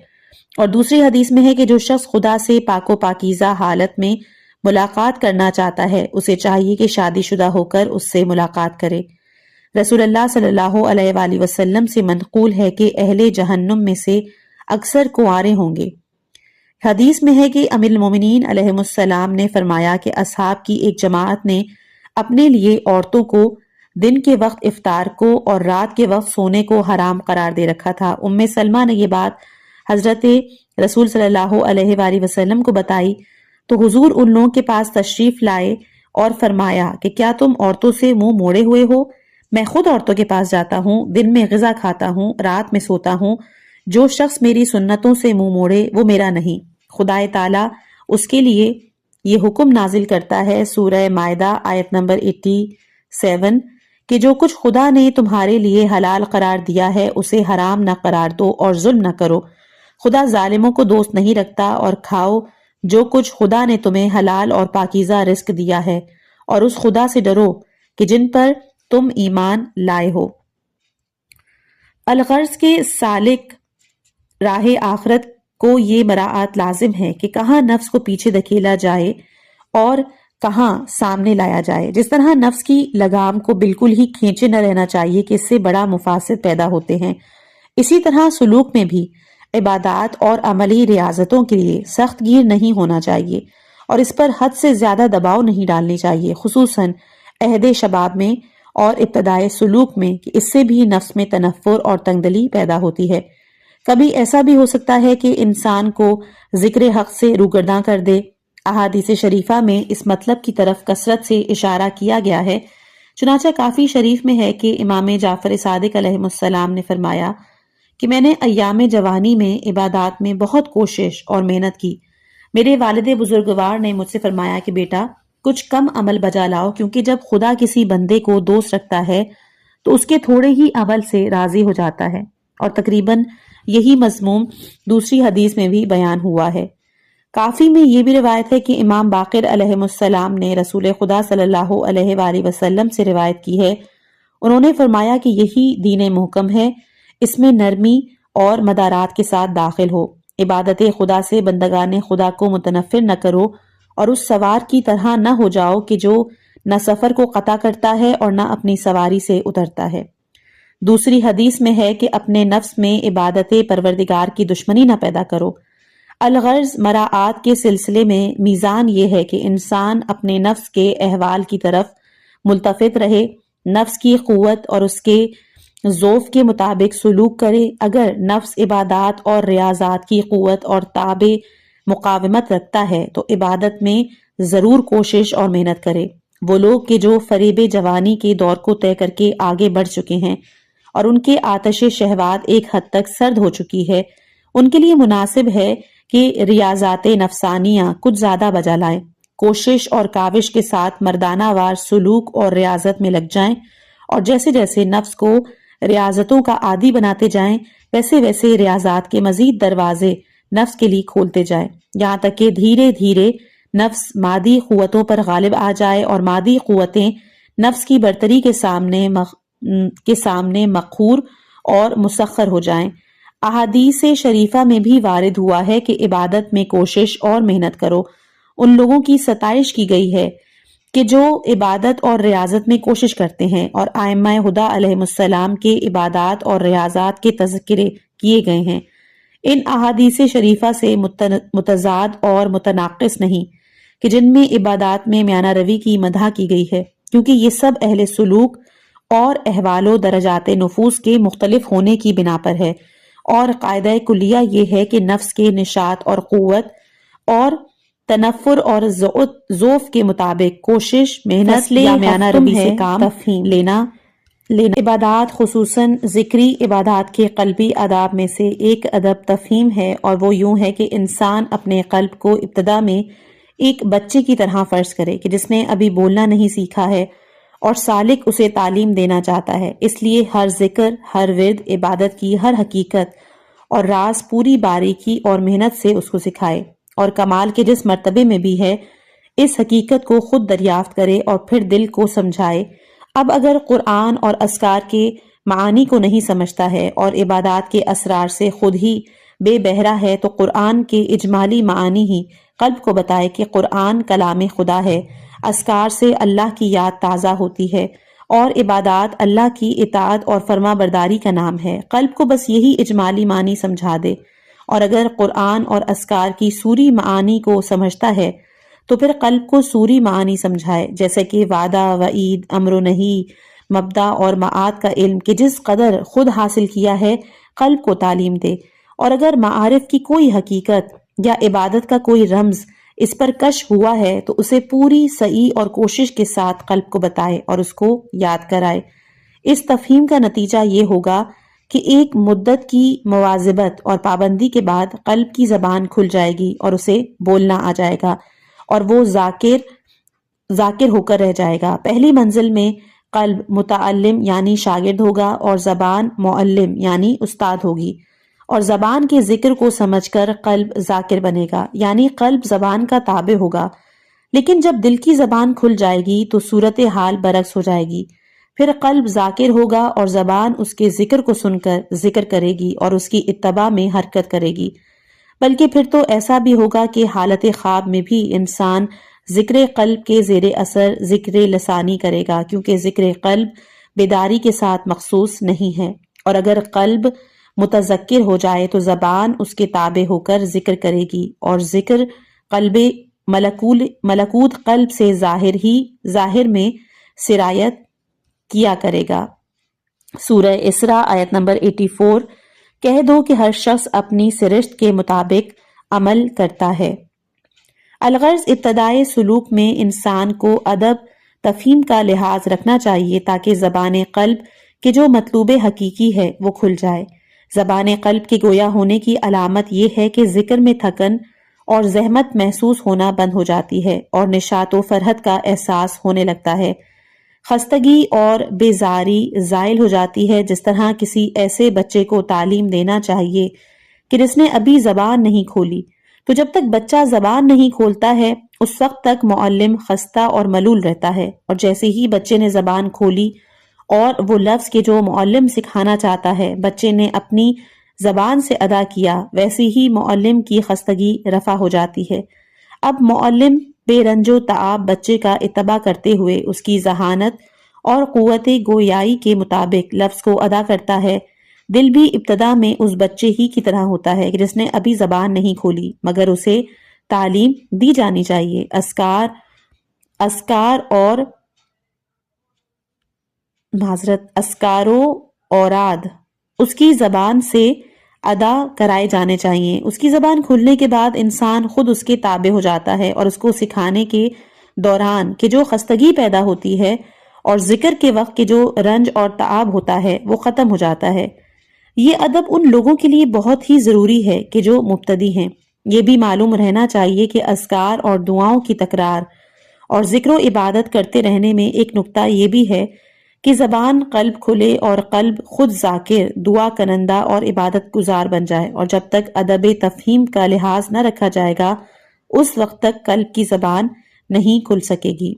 اور دوسری حدیث میں ہے کہ جو شخص خدا سے پاک و پاکیزہ حالت میں ملاقات کرنا چاہتا ہے اسے چاہیے کہ شادی شدہ ہو کر اس سے ملاقات کرے۔ رسول اللہ صلی اللہ علیہ وآلہ وسلم سے منقول ہے کہ اہل جہنم میں سے اکثر کنوارے ہوں گے۔ حدیث میں ہے کہ امیر المومنین علیہ السلام نے فرمایا کہ اصحاب کی ایک جماعت نے اپنے لیے عورتوں کو دن کے وقت افطار کو اور رات کے وقت سونے کو حرام قرار دے رکھا تھا۔ ام سلمہ نے یہ بات حضرت رسول صلی اللہ علیہ وآلہ وسلم کو بتائی تو حضور ان لوگوں کے پاس تشریف لائے اور فرمایا کہ کیا تم عورتوں سے منہ موڑے ہوئے ہو؟ میں خود عورتوں کے پاس جاتا ہوں، دن میں غذا کھاتا ہوں، رات میں سوتا ہوں۔ جو شخص میری سنتوں سے منہ موڑے وہ میرا نہیں۔ خدائے تعالیٰ اس کے لیے یہ حکم نازل کرتا ہے سورہ مائدہ آیت نمبر 87 کہ جو کچھ خدا نے تمہارے لیے حلال قرار دیا ہے اسے حرام نہ قرار دو اور ظلم نہ کرو، خدا ظالموں کو دوست نہیں رکھتا، اور کھاؤ جو کچھ خدا نے تمہیں حلال اور پاکیزہ رزق دیا ہے، اور اس خدا سے ڈرو کہ جن پر تم ایمان لائے ہو۔ الغرض کے سالک راہ آخرت کو یہ مراعات لازم ہے کہ کہاں نفس کو پیچھے دھکیلا جائے اور کہاں سامنے لایا جائے۔ جس طرح نفس کی لگام کو بالکل ہی کھینچے نہ رہنا چاہیے کہ اس سے بڑا مفاسد پیدا ہوتے ہیں، اسی طرح سلوک میں بھی عبادات اور عملی ریاضتوں کے لیے سخت گیر نہیں ہونا چاہیے اور اس پر حد سے زیادہ دباؤ نہیں ڈالنی چاہیے، خصوصاً عہد شباب میں اور ابتدائے سلوک میں، کہ اس سے بھی نفس میں تنفر اور تنگدلی پیدا ہوتی ہے۔ کبھی ایسا بھی ہو سکتا ہے کہ انسان کو ذکر حق سے روگرداں کر دے۔ احادیث شریفہ میں اس مطلب کی طرف کثرت سے اشارہ کیا گیا ہے، چنانچہ کافی شریف میں ہے کہ امام جعفر صادق علیہ السلام نے فرمایا کہ میں نے ایام جوانی میں عبادات میں بہت کوشش اور محنت کی۔ میرے والد بزرگوار نے مجھ سے فرمایا کہ بیٹا کچھ کم عمل بجا لاؤ، کیونکہ جب خدا کسی بندے کو دوست رکھتا ہے تو اس کے تھوڑے ہی عمل سے راضی ہو جاتا ہے، اور تقریباً یہی مضمون دوسری حدیث میں بھی بیان ہوا ہے۔ کافی میں یہ بھی روایت ہے کہ امام باقر علیہ السلام نے رسول خدا صلی اللہ علیہ وآلہ وسلم سے روایت کی ہے، انہوں نے فرمایا کہ یہی دین محکم ہے، اس میں نرمی اور مدارات کے ساتھ داخل ہو، عبادت خدا سے بندگان خدا کو متنفر نہ کرو، اور اس سوار کی طرح نہ ہو جاؤ کہ جو نہ سفر کو قطع کرتا ہے اور نہ اپنی سواری سے اترتا ہے۔ دوسری حدیث میں ہے کہ اپنے نفس میں عبادت پروردگار کی دشمنی نہ پیدا کرو۔ الغرض مراعات کے سلسلے میں میزان یہ ہے کہ انسان اپنے نفس کے احوال کی طرف ملتفت رہے، نفس کی قوت اور اس کے ذوف کے مطابق سلوک کرے۔ اگر نفس عبادات اور ریاضات کی قوت اور تابع مقاومت رکھتا ہے تو عبادت میں ضرور کوشش اور محنت کرے۔ وہ لوگ کہ جو فریب جوانی کے دور کو طے کر کے آگے بڑھ چکے ہیں اور ان کے آتش شہوات ایک حد تک سرد ہو چکی ہے، ان کے لیے مناسب ہے کہ ریاضات نفسانیہ کچھ زیادہ بجا لائیں، کوشش اور کاوش کے ساتھ مردانہ وار سلوک اور ریاضت میں لگ جائیں، اور جیسے جیسے نفس کو ریاضتوں کا عادی بناتے جائیں ویسے ویسے ریاضات کے مزید دروازے نفس کے لیے کھولتے جائیں، یہاں تک کہ دھیرے دھیرے نفس مادی قوتوں پر غالب آ جائے اور مادی قوتیں نفس کی برتری کے سامنے مقہور اور مسخر ہو جائیں۔ احادیث شریفہ میں بھی وارد ہوا ہے کہ عبادت میں کوشش اور محنت کرو۔ ان لوگوں کی ستائش کی گئی ہے کہ جو عبادت اور ریاضت میں کوشش کرتے ہیں، اور ائمہ ہدی علیہ السلام کے عبادات اور ریاضات کے تذکرے کیے گئے ہیں۔ ان احادیث شریفہ سے متضاد اور متناقض نہیں کہ جن میں عبادات میں میانہ روی کی مدح کی گئی ہے، کیونکہ یہ سب اہل سلوک اور احوال و درجات نفوس کے مختلف ہونے کی بنا پر ہے، اور قاعدہ کلیہ یہ ہے کہ نفس کے نشاط اور قوت اور تنفر اور ذوف کے مطابق کوشش، محنت یا میانہ روی سے کام لینا۔ عبادات خصوصاً ذکری عبادات کے قلبی آداب میں سے ایک ادب تفہیم ہے، اور وہ یوں ہے کہ انسان اپنے قلب کو ابتدا میں ایک بچے کی طرح فرض کرے کہ جس نے ابھی بولنا نہیں سیکھا ہے، اور سالک اسے تعلیم دینا چاہتا ہے، اس لیے ہر ذکر، ہر ورد، عبادت کی ہر حقیقت اور راز پوری باریکی اور محنت سے اس کو سکھائے، اور کمال کے جس مرتبے میں بھی ہے اس حقیقت کو خود دریافت کرے اور پھر دل کو سمجھائے۔ اب اگر قرآن اور اذکار کے معانی کو نہیں سمجھتا ہے اور عبادات کے اسرار سے خود ہی بے بہرہ ہے تو قرآن کے اجمالی معانی ہی قلب کو بتائے کہ قرآن کلام خدا ہے، اذکار سے اللہ کی یاد تازہ ہوتی ہے، اور عبادات اللہ کی اطاعت اور فرما برداری کا نام ہے۔ قلب کو بس یہی اجمالی معنی سمجھا دے، اور اگر قرآن اور اذکار کی سوری معانی کو سمجھتا ہے تو پھر قلب کو سوری معانی سمجھائے، جیسے کہ وعدہ، وعید، امر و نہی، مبدا اور معاد کا علم کہ جس قدر خود حاصل کیا ہے قلب کو تعلیم دے، اور اگر معارف کی کوئی حقیقت یا عبادت کا کوئی رمز اس پر کشف ہوا ہے تو اسے پوری سعی اور کوشش کے ساتھ قلب کو بتائے اور اس کو یاد کرائے۔ اس تفہیم کا نتیجہ یہ ہوگا کہ ایک مدت کی مواظبت اور پابندی کے بعد قلب کی زبان کھل جائے گی اور اسے بولنا آ جائے گا اور وہ ذاکر ہو کر رہ جائے گا۔ پہلی منزل میں قلب متعلم یعنی شاگرد ہوگا اور زبان معلم یعنی استاد ہوگی، اور زبان کے ذکر کو سمجھ کر قلب ذاکر بنے گا یعنی قلب زبان کا تابع ہوگا۔ لیکن جب دل کی زبان کھل جائے گی تو صورتحال برعکس ہو جائے گی، پھر قلب ذاکر ہوگا اور زبان اس کے ذکر کو سن کر ذکر کرے گی اور اس کی اتباع میں حرکت کرے گی، بلکہ پھر تو ایسا بھی ہوگا کہ حالت خواب میں بھی انسان ذکر قلب کے زیر اثر ذکر لسانی کرے گا، کیونکہ ذکر قلب بیداری کے ساتھ مخصوص نہیں ہے، اور اگر قلب متذکر ہو جائے تو زبان اس کے تابع ہو کر ذکر کرے گی، اور ذکر قلب ملکوت قلب سے ظاہر میں سرایت کیا کرے گا۔ سورہ اسراء آیت نمبر 84۔ کہہ دو کہ ہر شخص اپنی سرشت کے مطابق عمل کرتا ہے۔ الغرض ابتدائے سلوک میں انسان کو ادب تفہیم کا لحاظ رکھنا چاہیے تاکہ زبان قلب کے جو مطلوب حقیقی ہے وہ کھل جائے۔ زبان قلب کے گویا ہونے کی علامت یہ ہے کہ ذکر میں تھکن اور زحمت محسوس ہونا بند ہو جاتی ہے اور نشاط و فرحت کا احساس ہونے لگتا ہے، خستگی اور بیزاری زائل ہو جاتی ہے۔ جس طرح کسی ایسے بچے کو تعلیم دینا چاہیے کہ جس نے ابھی زبان نہیں کھولی، تو جب تک بچہ زبان نہیں کھولتا ہے اس وقت تک معلم خستہ اور ملول رہتا ہے، اور جیسے ہی بچے نے زبان کھولی اور وہ لفظ کے جو معلم سکھانا چاہتا ہے بچے نے اپنی زبان سے ادا کیا، ویسے ہی معلم کی خستگی رفع ہو جاتی ہے۔ اب معلم بے رنج و تعاب بچے کا اتباع کرتے ہوئے اس کی ذہانت اور قوت گویائی کے مطابق لفظ کو ادا کرتا ہے۔ دل بھی ابتدا میں اس بچے ہی کی طرح ہوتا ہے جس نے ابھی زبان نہیں کھولی، مگر اسے تعلیم دی جانی چاہیے۔ اسکار و اوراد اس کی زبان سے ادا کرائے جانے چاہیے۔ اس کی زبان کھلنے کے بعد انسان خود اس کے تابع ہو جاتا ہے اور اس کو سکھانے کے دوران کہ جو خستگی پیدا ہوتی ہے اور ذکر کے وقت کے جو رنج اور تعاب ہوتا ہے وہ ختم ہو جاتا ہے۔ یہ ادب ان لوگوں کے لیے بہت ہی ضروری ہے کہ جو مبتدی ہیں۔ یہ بھی معلوم رہنا چاہیے کہ اذکار اور دعاؤں کی تکرار اور ذکر و عبادت کرتے رہنے میں ایک نکتہ یہ بھی ہے کہ زبان قلب کھلے اور قلب خود ذاکر، دعا کنندہ اور عبادت گزار بن جائے، اور جب تک ادب تفہیم کا لحاظ نہ رکھا جائے گا اس وقت تک قلب کی زبان نہیں کھل سکے گی۔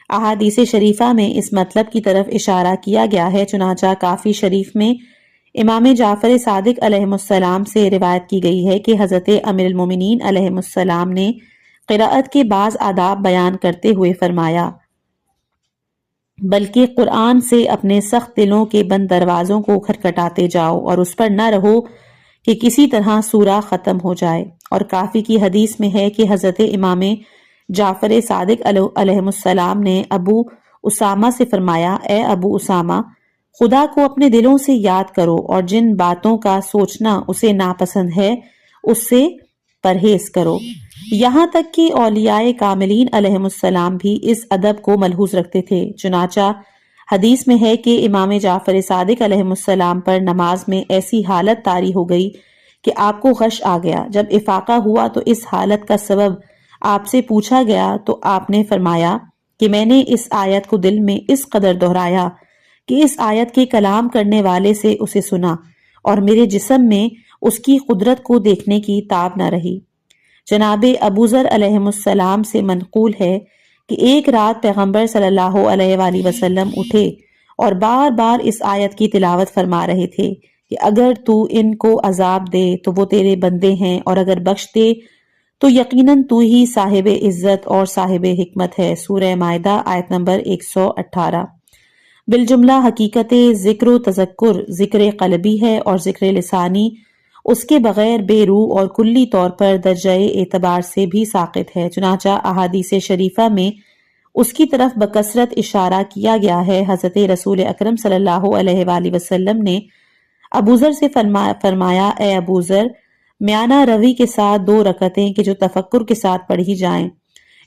احادیث شریفہ میں اس مطلب کی طرف اشارہ کیا گیا ہے، چنانچہ کافی شریف میں امام جعفر صادق علیہ السلام سے روایت کی گئی ہے کہ حضرت امیر المومنین علیہ السلام نے قراءت کے بعض آداب بیان کرتے ہوئے فرمایا، بلکہ قرآن سے اپنے سخت دلوں کے بند دروازوں کو کھٹکھٹاتے جاؤ اور اس پر نہ رہو کہ کسی طرح سورہ ختم ہو جائے۔ اور کافی کی حدیث میں ہے کہ حضرت امام جعفر صادق علیہ السلام نے ابو اسامہ سے فرمایا، اے ابو اسامہ، خدا کو اپنے دلوں سے یاد کرو اور جن باتوں کا سوچنا اسے ناپسند ہے اس سے پرہیز کرو۔ یہاں تک کہ اولیاء کاملین علیہ السلام بھی اس ادب کو ملحوظ رکھتے تھے۔ چنانچہ حدیث میں ہے کہ امام جعفر صادق علیہ السلام پر نماز میں ایسی حالت طاری ہو گئی کہ آپ کو غش آ گیا۔ جب افاقہ ہوا تو اس حالت کا سبب آپ سے پوچھا گیا تو آپ نے فرمایا کہ میں نے اس آیت کو دل میں اس قدر دہرایا کہ اس آیت کے کلام کرنے والے سے اسے سنا اور میرے جسم میں اس کی قدرت کو دیکھنے کی تاب نہ رہی۔ جناب ابو ذر علیہ السلام سے منقول ہے کہ ایک رات پیغمبر صلی اللہ علیہ وآلہ وسلم اٹھے اور بار بار اس آیت کی تلاوت فرما رہے تھے کہ اگر تو ان کو عذاب دے تو وہ تیرے بندے ہیں، اور اگر بخش دے تو یقیناً تو ہی صاحب عزت اور صاحب حکمت ہے۔ سورہ مائدہ آیت نمبر 118۔ بالجملہ حقیقت ذکر و تذکر ذکر قلبی ہے اور ذکر لسانی اس کے بغیر بے روح اور کلی طور پر درجہ اعتبار سے بھی ساقط ہے۔ چنانچہ احادیث شریفہ میں اس کی طرف بکثرت اشارہ کیا گیا ہے۔ حضرت رسول اکرم صلی اللہ علیہ وآلہ وسلم نے ابو ذر سے فرمایا، اے ابو ذر، میانہ روی کے ساتھ 2 رکعتیں کہ جو تفکر کے ساتھ پڑھی جائیں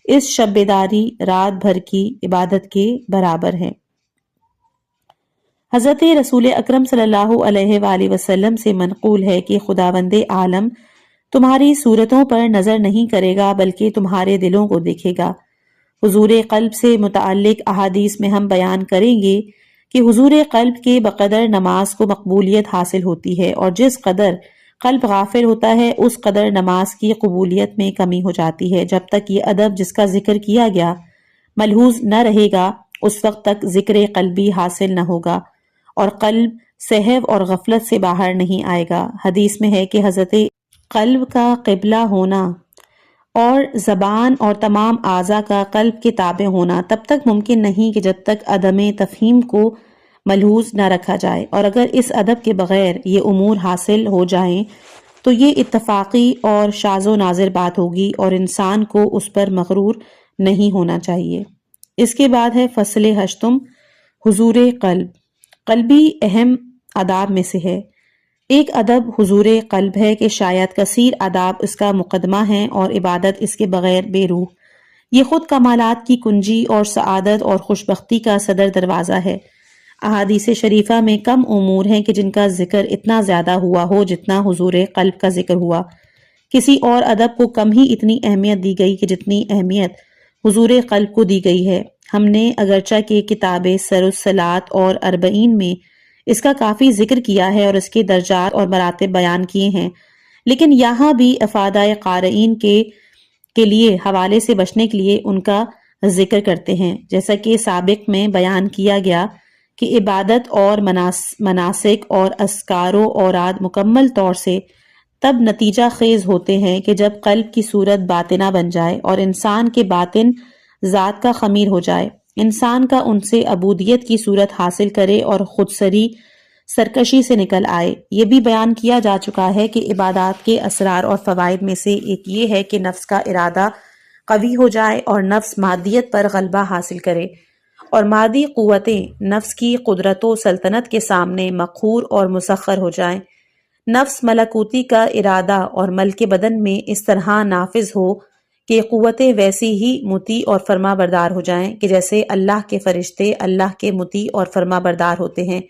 اس شب بیداری رات بھر کی عبادت کے برابر ہیں۔ حضرت رسول اکرم صلی اللہ علیہ وآلہ وسلم سے منقول ہے کہ خداوند عالم تمہاری صورتوں پر نظر نہیں کرے گا بلکہ تمہارے دلوں کو دیکھے گا۔ حضور قلب سے متعلق احادیث میں ہم بیان کریں گے کہ حضور قلب کے بقدر نماز کو مقبولیت حاصل ہوتی ہے، اور جس قدر قلب غافل ہوتا ہے اس قدر نماز کی قبولیت میں کمی ہو جاتی ہے۔ جب تک یہ ادب جس کا ذکر کیا گیا ملحوظ نہ رہے گا اس وقت تک ذکر قلبی حاصل نہ ہوگا اور قلب سہو اور غفلت سے باہر نہیں آئے گا۔ حدیث میں ہے کہ حضرت قلب کا قبلہ ہونا اور زبان اور تمام اعضاء کا قلب کے تابع ہونا تب تک ممکن نہیں کہ جب تک عدم تفہیم کو ملحوظ نہ رکھا جائے، اور اگر اس ادب کے بغیر یہ امور حاصل ہو جائیں تو یہ اتفاقی اور شاذ و نادر بات ہوگی اور انسان کو اس پر مغرور نہیں ہونا چاہیے۔ اس کے بعد ہے فصل ہشتم، حضور قلب۔ قلبی اہم آداب میں سے ہے۔ ایک ادب حضور قلب ہے کہ شاید کثیر آداب اس کا مقدمہ ہیں اور عبادت اس کے بغیر بے روح۔ یہ خود کمالات کی کنجی اور سعادت اور خوشبختی کا صدر دروازہ ہے۔ احادیث شریفہ میں کم امور ہیں کہ جن کا ذکر اتنا زیادہ ہوا ہو جتنا حضور قلب کا ذکر ہوا۔ کسی اور ادب کو کم ہی اتنی اہمیت دی گئی کہ جتنی اہمیت حضور قلب کو دی گئی ہے۔ ہم نے اگرچہ کہ کتاب سر الصلاۃ اور اربعین میں اس کا کافی ذکر کیا ہے اور اس کے درجات اور مراتب بیان کیے ہیں، لیکن یہاں بھی افادہ قارئین کے لیے حوالے سے بچنے کے لیے ان کا ذکر کرتے ہیں۔ جیسا کہ سابق میں بیان کیا گیا کہ عبادت اور مناسک اور اذکار و اوراد مکمل طور سے تب نتیجہ خیز ہوتے ہیں کہ جب قلب کی صورت باطنہ بن جائے اور انسان کے باطن ذات کا خمیر ہو جائے، انسان کا ان سے عبودیت کی صورت حاصل کرے اور خود سرکشی سے نکل آئے۔ یہ بھی بیان کیا جا چکا ہے کہ عبادات کے اسرار اور فوائد میں سے ایک یہ ہے کہ نفس کا ارادہ قوی ہو جائے اور نفس مادیت پر غلبہ حاصل کرے، اور مادی قوتیں نفس کی قدرت و سلطنت کے سامنے مقہور اور مسخر ہو جائیں۔ نفس ملکوتی کا ارادہ اور ملک بدن میں اس طرح نافذ ہو کہ قوتیں ویسی ہی مطیع اور فرما بردار ہو جائیں کہ جیسے اللہ کے فرشتے اللہ کے مطیع اور فرما بردار ہوتے ہیں،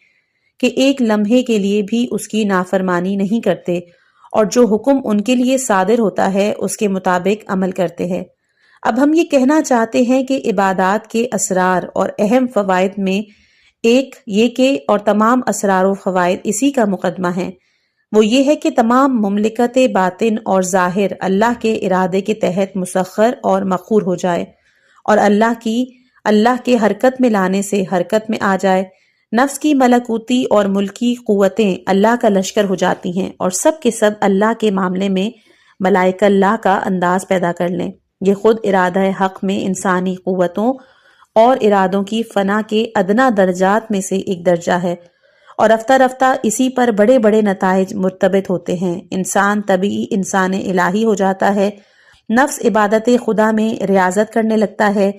کہ ایک لمحے کے لیے بھی اس کی نافرمانی نہیں کرتے اور جو حکم ان کے لیے صادر ہوتا ہے اس کے مطابق عمل کرتے ہیں۔ اب ہم یہ کہنا چاہتے ہیں کہ عبادات کے اسرار اور اہم فوائد میں ایک یہ کہ اور تمام اسرار و فوائد اسی کا مقدمہ ہیں، وہ یہ ہے کہ تمام مملکت باطن اور ظاہر اللہ کے ارادے کے تحت مسخر اور مقہور ہو جائے اور اللہ کے حرکت میں لانے سے حرکت میں آ جائے۔ نفس کی ملکوتی اور ملکی قوتیں اللہ کا لشکر ہو جاتی ہیں اور سب کے سب اللہ کے معاملے میں ملائکہ اللہ کا انداز پیدا کر لیں۔ یہ خود ارادہ حق میں انسانی قوتوں اور ارادوں کی فنا کے ادنا درجات میں سے ایک درجہ ہے، اور رفتہ رفتہ اسی پر بڑے بڑے نتائج مرتبط ہوتے ہیں۔ انسان طبعی انسان الہی ہو جاتا ہے، نفس عبادت خدا میں ریاضت کرنے لگتا ہے،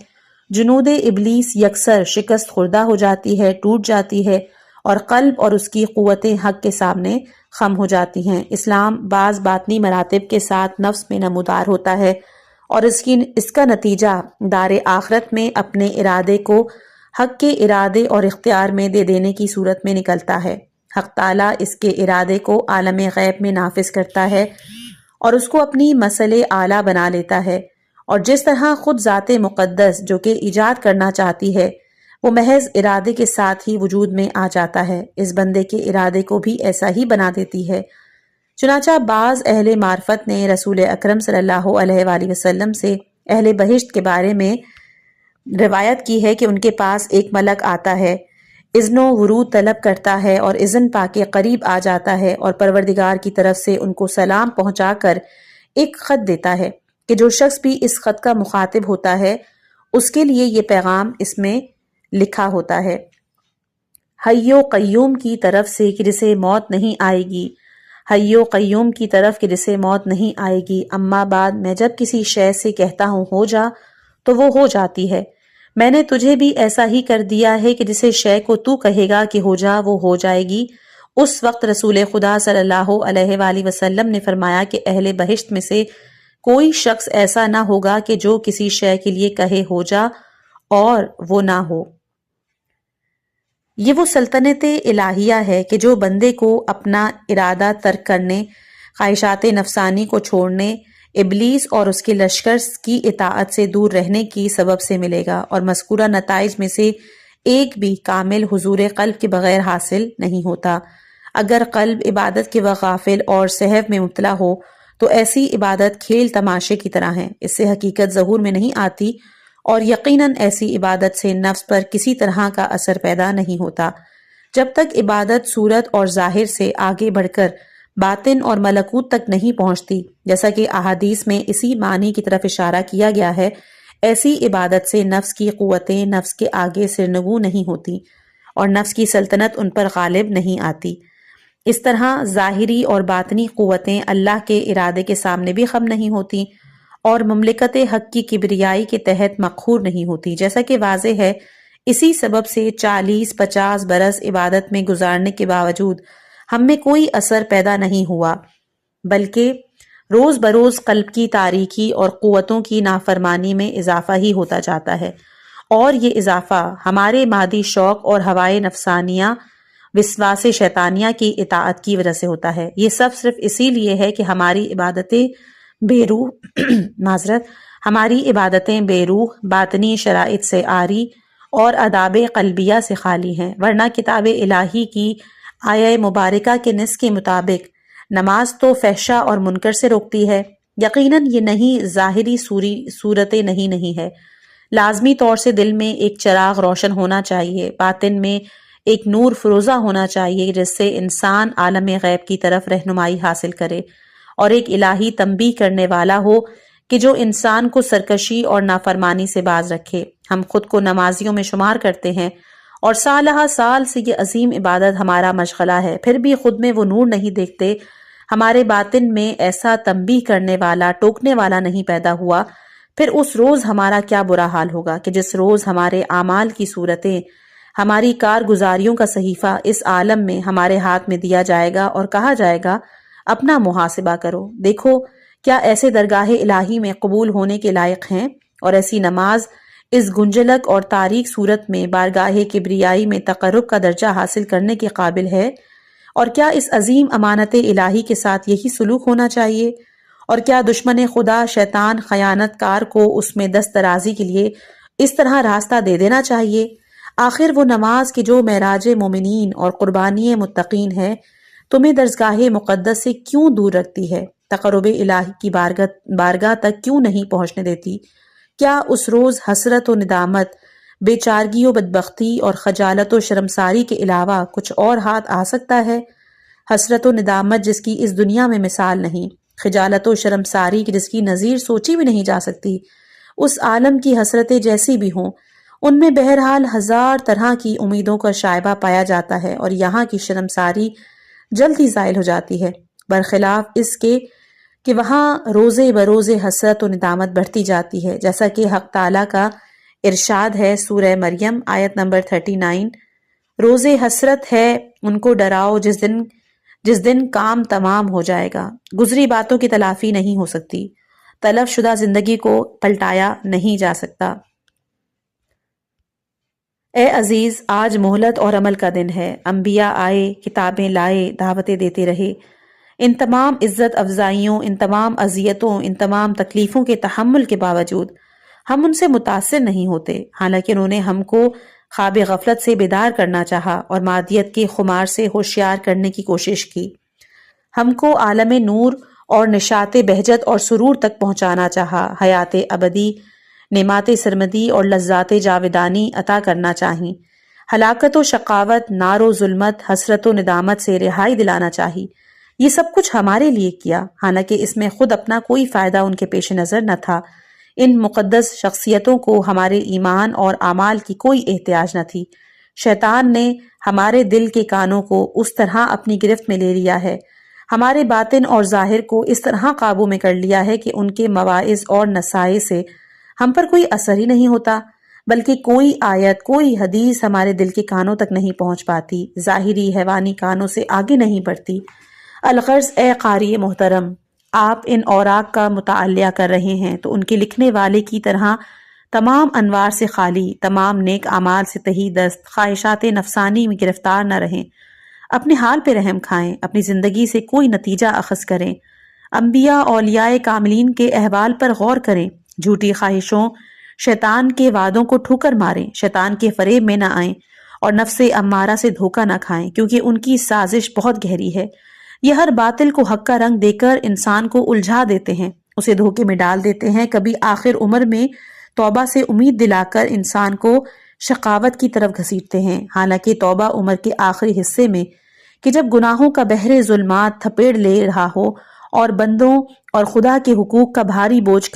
جنود ابلیس یکسر شکست خوردہ ہو جاتی ہے، ٹوٹ جاتی ہے، اور قلب اور اس کی قوتیں حق کے سامنے خم ہو جاتی ہیں۔ اسلام بعض باطنی مراتب کے ساتھ نفس میں نمودار ہوتا ہے اور اس کا نتیجہ دار آخرت میں اپنے ارادے کو حق کے ارادے اور اختیار میں دے دینے کی صورت میں نکلتا ہے۔ حق تعالیٰ اس کے ارادے کو عالم غیب میں نافذ کرتا ہے اور اس کو اپنی مسئلے اعلیٰ بنا لیتا ہے، اور جس طرح خود ذات مقدس جو کہ ایجاد کرنا چاہتی ہے وہ محض ارادے کے ساتھ ہی وجود میں آ جاتا ہے، اس بندے کے ارادے کو بھی ایسا ہی بنا دیتی ہے۔ چنانچہ بعض اہل معرفت نے رسول اکرم صلی اللہ علیہ وآلہ وسلم سے اہل بہشت کے بارے میں روایت کی ہے کہ ان کے پاس ایک ملک آتا ہے، اذن و ورود طلب کرتا ہے اور اذن پا کے قریب آ جاتا ہے اور پروردگار کی طرف سے ان کو سلام پہنچا کر ایک خط دیتا ہے کہ جو شخص بھی اس خط کا مخاطب ہوتا ہے اس کے لیے یہ پیغام اس میں لکھا ہوتا ہے: حی و قیوم کی طرف سے کہ جسے موت نہیں آئے گی، حی و قیوم کی طرف کہ جسے موت نہیں آئے گی، اما بعد میں جب کسی شے سے کہتا ہوں ہو جا تو وہ ہو جاتی ہے، میں نے تجھے بھی ایسا ہی کر دیا ہے کہ جسے شے کو تو کہے گا کہ ہو جا وہ ہو جائے گی۔ اس وقت رسول خدا صلی اللہ علیہ وآلہ وسلم نے فرمایا کہ اہل بہشت میں سے کوئی شخص ایسا نہ ہوگا کہ جو کسی شے کے لیے کہے ہو جا اور وہ نہ ہو۔ یہ وہ سلطنت الہیہ ہے کہ جو بندے کو اپنا ارادہ ترک کرنے، خواہشات نفسانی کو چھوڑنے، ابلیس اور اس کے لشکر کی اطاعت سے دور رہنے کی سبب سے ملے گا، اور مذکورہ نتائج میں سے ایک بھی کامل حضور قلب کے بغیر حاصل نہیں ہوتا۔ اگر قلب عبادت کے وقت غافل اور سہو میں مبتلا ہو تو ایسی عبادت کھیل تماشے کی طرح ہے، اس سے حقیقت ظہور میں نہیں آتی، اور یقیناً ایسی عبادت سے نفس پر کسی طرح کا اثر پیدا نہیں ہوتا۔ جب تک عبادت صورت اور ظاہر سے آگے بڑھ کر باطن اور ملکوت تک نہیں پہنچتی، جیسا کہ احادیث میں اسی معنی کی طرف اشارہ کیا گیا ہے، ایسی عبادت سے نفس کی قوتیں نفس کے آگے سرنگو نہیں ہوتی اور نفس کی سلطنت ان پر غالب نہیں آتی۔ اس طرح ظاہری اور باطنی قوتیں اللہ کے ارادے کے سامنے بھی خم نہیں ہوتی اور مملکت حق کی کبریائی کے تحت مقہور نہیں ہوتی، جیسا کہ واضح ہے۔ اسی سبب سے 40-50 برس عبادت میں گزارنے کے باوجود ہم میں کوئی اثر پیدا نہیں ہوا، بلکہ روز بروز قلب کی تاریکی اور قوتوں کی نافرمانی میں اضافہ ہی ہوتا جاتا ہے، اور یہ اضافہ ہمارے مادی شوق اور ہوائے نفسانیہ وسواس شیطانیہ کی اطاعت کی وجہ سے ہوتا ہے۔ یہ سب صرف اسی لیے ہے کہ ہماری عبادتیں بے روح باطنی شرائط سے عاری اور آداب قلبیہ سے خالی ہیں، ورنہ کتاب الہی کی آیہ مبارکہ کے نص کے مطابق نماز تو فحشہ اور منکر سے روکتی ہے۔ یقیناً یہ نہیں ظاہری صورت نہیں ہے، لازمی طور سے دل میں ایک چراغ روشن ہونا چاہیے، باطن میں ایک نور فروزہ ہونا چاہیے جس سے انسان عالم غیب کی طرف رہنمائی حاصل کرے، اور ایک الہی تنبیہ کرنے والا ہو کہ جو انسان کو سرکشی اور نافرمانی سے باز رکھے۔ ہم خود کو نمازیوں میں شمار کرتے ہیں اور سالہ سال سے یہ عظیم عبادت ہمارا مشغلہ ہے، پھر بھی خود میں وہ نور نہیں دیکھتے، ہمارے باطن میں ایسا تنبیہ کرنے والا ٹوکنے والا نہیں پیدا ہوا۔ پھر اس روز ہمارا کیا برا حال ہوگا کہ جس روز ہمارے اعمال کی صورتیں، ہماری کارگزاریوں کا صحیفہ اس عالم میں ہمارے ہاتھ میں دیا جائے گا اور کہا جائے گا اپنا محاسبہ کرو، دیکھو کیا ایسے درگاہ الہی میں قبول ہونے کے لائق ہیں، اور ایسی نماز اس گنجلک اور تاریک صورت میں بارگاہ کبریائی میں تقرب کا درجہ حاصل کرنے کے قابل ہے، اور کیا اس عظیم امانت الہی کے ساتھ یہی سلوک ہونا چاہیے، اور کیا دشمن خدا شیطان خیانت کار کو اس میں دست درازی کے لیے اس طرح راستہ دے دینا چاہیے؟ آخر وہ نماز کی جو معراج مومنین اور قربانی متقین ہے تمہیں درسگاہ مقدس سے کیوں دور رکھتی ہے، تقرب الہی کی بارگاہ تک کیوں نہیں پہنچنے دیتی؟ کیا اس روز حسرت و ندامت، بے چارگی و بدبختی اور خجالت و شرمساری کے علاوہ کچھ اور ہاتھ آ سکتا ہے؟ حسرت و ندامت جس کی اس دنیا میں مثال نہیں، خجالت و شرمساری جس کی نظیر سوچی بھی نہیں جا سکتی، اس عالم کی حسرتیں جیسی بھی ہوں ان میں بہرحال ہزار طرح کی امیدوں کا شائبہ پایا جاتا ہے، اور یہاں کی شرمساری جلد ہی زائل ہو جاتی ہے، برخلاف اس کے کہ وہاں روزے بروزے حسرت و ندامت بڑھتی جاتی ہے، جیسا کہ حق تعالیٰ کا ارشاد ہے سورہ مریم آیت نمبر 39، روزے حسرت ہے ان کو ڈراؤ جس دن کام تمام ہو جائے گا، گزری باتوں کی تلافی نہیں ہو سکتی، تلف شدہ زندگی کو پلٹایا نہیں جا سکتا۔ اے عزیز، آج مہلت اور عمل کا دن ہے، انبیاء آئے، کتابیں لائے، دعوتیں دیتے رہے، ان تمام عزت افزائیوں، ان تمام اذیتوں، ان تمام تکلیفوں کے تحمل کے باوجود ہم ان سے متاثر نہیں ہوتے، حالانکہ انہوں نے ہم کو خواب غفلت سے بیدار کرنا چاہا اور مادیت کے خمار سے ہوشیار کرنے کی کوشش کی، ہم کو عالم نور اور نشاط بہجت اور سرور تک پہنچانا چاہا، حیات ابدی، نعمات سرمدی اور لذات جاودانی عطا کرنا چاہیں، ہلاکت و شقاوت، نار و ظلمت، حسرت و ندامت سے رہائی دلانا چاہی، یہ سب کچھ ہمارے لیے کیا، حالانکہ اس میں خود اپنا کوئی فائدہ ان کے پیش نظر نہ تھا۔ ان مقدس شخصیتوں کو ہمارے ایمان اور اعمال کی کوئی احتیاج نہ تھی۔ شیطان نے ہمارے دل کے کانوں کو اس طرح اپنی گرفت میں لے لیا ہے، ہمارے باطن اور ظاہر کو اس طرح قابو میں کر لیا ہے کہ ان کے مواعظ اور نصائح سے ہم پر کوئی اثر ہی نہیں ہوتا، بلکہ کوئی آیت، کوئی حدیث ہمارے دل کے کانوں تک نہیں پہنچ پاتی، ظاہری حیوانی کانوں سے آگے نہیں بڑھتی۔ الغرض اے قاری محترم، آپ ان اوراق کا مطالعہ کر رہے ہیں تو ان کے لکھنے والے کی طرح تمام انوار سے خالی، تمام نیک اعمال سے تہی دست، خواہشات نفسانی میں گرفتار نہ رہیں، اپنے حال پہ رحم کھائیں، اپنی زندگی سے کوئی نتیجہ اخذ کریں، انبیاء اولیاء کاملین کے احوال پر غور کریں، جھوٹی خواہشوں، شیطان کے وعدوں کو ٹھوکر ماریں، شیطان کے فریب میں نہ آئیں اور نفس امارہ سے دھوکہ نہ کھائیں، کیونکہ ان کی سازش بہت گہری ہے۔ یہ ہر باطل کو حق کا رنگ دے کر انسان کو الجھا دیتے ہیں، اسے دھوکے میں ڈال دیتے ہیں، کبھی آخر عمر میں توبہ سے امید دلا کر انسان کو شقاوت کی طرف گھسیٹتے ہیں، حالانکہ توبہ عمر کے آخری حصے میں کہ جب گناہوں کا بحر ظلمات تھپیڑ لے رہا ہو اور بندوں اور خدا کے حقوق کا بھاری بوجھ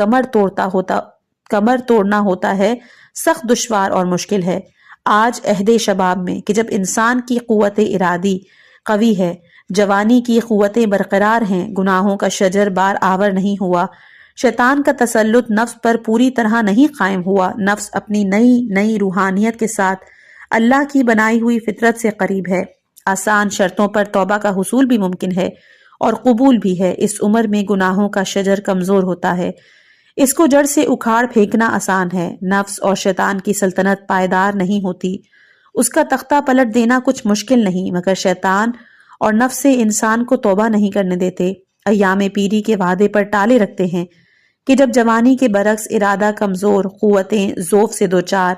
کمر توڑنا ہوتا ہے، سخت دشوار اور مشکل ہے۔ آج عہد شباب میں کہ جب انسان کی قوت ارادی قوی ہے، جوانی کی قوتیں برقرار ہیں، گناہوں کا شجر بار آور نہیں ہوا، شیطان کا تسلط نفس پر پوری طرح نہیں قائم ہوا، نفس اپنی نئی روحانیت کے ساتھ اللہ کی بنائی ہوئی فطرت سے قریب ہے، آسان شرطوں پر توبہ کا حصول بھی ممکن ہے اور قبول بھی ہے۔ اس عمر میں گناہوں کا شجر کمزور ہوتا ہے، اس کو جڑ سے اکھاڑ پھینکنا آسان ہے۔ نفس اور شیطان کی سلطنت پائیدار نہیں ہوتی، اس کا تختہ پلٹ دینا کچھ مشکل نہیں، مگر شیطان اور نفس سے انسان کو توبہ نہیں کرنے دیتے، ایام پیری کے وعدے پر ٹالے رکھتے ہیں کہ جب جوانی کے برعکس ارادہ کمزور، قوتیں ضعف سے دوچار،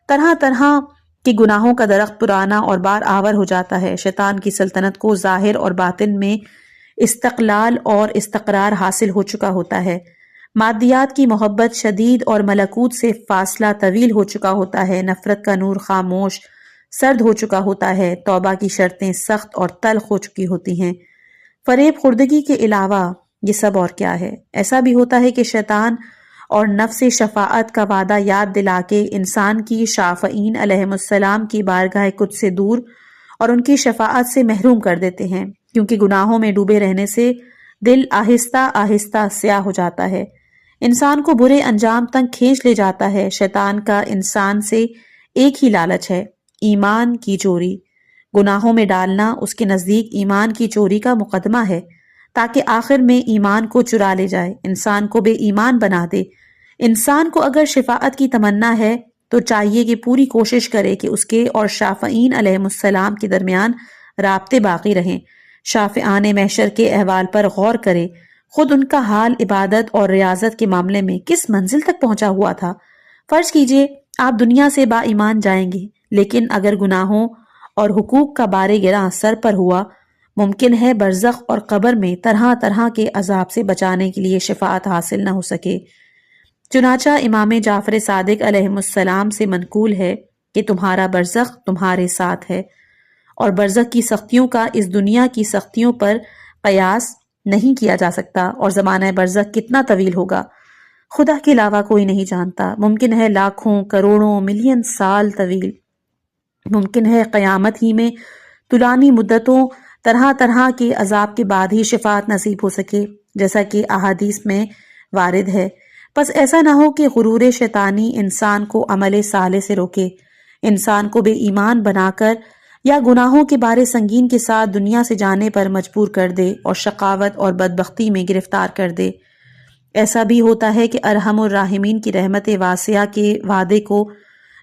طرح طرح کے گناہوں کا درخت پرانا اور بار آور ہو جاتا ہے، شیطان کی سلطنت کو ظاہر اور باطن میں استقلال اور استقرار حاصل ہو چکا ہوتا ہے، مادیات کی محبت شدید اور ملکوت سے فاصلہ طویل ہو چکا ہوتا ہے، نفرت کا نور خاموش سرد ہو چکا ہوتا ہے، توبہ کی شرطیں سخت اور تلخ ہو چکی ہوتی ہیں۔ فریب خوردگی کے علاوہ یہ سب اور کیا ہے؟ ایسا بھی ہوتا ہے کہ شیطان اور نفس شفاعت کا وعدہ یاد دلا کے انسان کی شافعین علیہم السلام کی بارگاہ قدس سے دور اور ان کی شفاعت سے محروم کر دیتے ہیں، کیونکہ گناہوں میں ڈوبے رہنے سے دل آہستہ آہستہ سیاہ ہو جاتا ہے، انسان کو برے انجام تک کھینچ لے جاتا ہے۔ شیطان کا انسان سے ایک ہی لالچ ہے، ایمان کی چوری، گناہوں میں ڈالنا اس کے نزدیک ایمان کی چوری کا مقدمہ ہے، تاکہ آخر میں ایمان کو چرا لے جائے، انسان کو بے ایمان بنا دے۔ انسان کو اگر شفاعت کی تمنا ہے تو چاہیے کہ پوری کوشش کرے کہ اس کے اور شافعین علیہم السلام کے درمیان رابطے باقی رہیں، شافعان محشر کے احوال پر غور کرے، خود ان کا حال عبادت اور ریاضت کے معاملے میں کس منزل تک پہنچا ہوا تھا۔ فرض کیجئے آپ دنیا سے با ایمان جائیں گے، لیکن اگر گناہوں اور حقوق کا بار گراں سر پر ہوا، ممکن ہے برزخ اور قبر میں طرح طرح کے عذاب سے بچانے کے لیے شفاعت حاصل نہ ہو سکے۔ چنانچہ امام جعفر صادق علیہ السلام سے منقول ہے کہ تمہارا برزخ تمہارے ساتھ ہے، اور برزخ کی سختیوں کا اس دنیا کی سختیوں پر قیاس نہیں کیا جا سکتا، اور زمانہ برزخ کتنا طویل ہوگا خدا کے علاوہ کوئی نہیں جانتا۔ ممکن ہے لاکھوں، کروڑوں، ملین سال طویل، ممکن ہے قیامت ہی میں طولانی مدتوں طرح طرح کے عذاب کے بعد ہی شفاعت نصیب ہو سکے، جیسا کہ احادیث میں وارد ہے۔ پس ایسا نہ ہو کہ غرور شیطانی انسان کو عمل صالح سے روکے، انسان کو بے ایمان بنا کر یا گناہوں کے بارے سنگین کے ساتھ دنیا سے جانے پر مجبور کر دے اور شقاوت اور بدبختی میں گرفتار کر دے۔ ایسا بھی ہوتا ہے کہ ارحم الراحمین کی رحمت واسعہ کے وعدے کو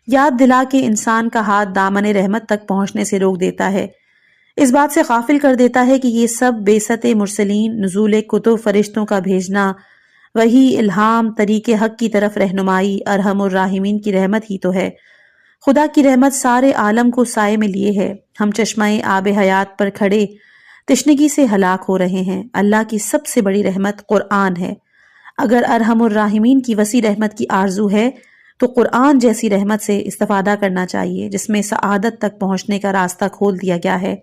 یاد دلا کے انسان کا ہاتھ دامن رحمت تک پہنچنے سے روک دیتا ہے، اس بات سے غافل کر دیتا ہے کہ یہ سب بعثت مرسلین، نزول کتب، فرشتوں کا بھیجنا، وہی، الہام، طریق حق کی طرف رہنمائی، ارحم الراحمین کی رحمت ہی تو ہے۔ خدا کی رحمت سارے عالم کو سائے میں لیے ہے، ہم چشمہ آب حیات پر کھڑے تشنگی سے ہلاک ہو رہے ہیں۔ اللہ کی سب سے بڑی رحمت قرآن ہے۔ اگر ارحم الراحمین کی وسیع رحمت کی آرزو ہے تو قرآن جیسی رحمت سے استفادہ کرنا چاہیے، جس میں سعادت تک پہنچنے کا راستہ کھول دیا گیا ہے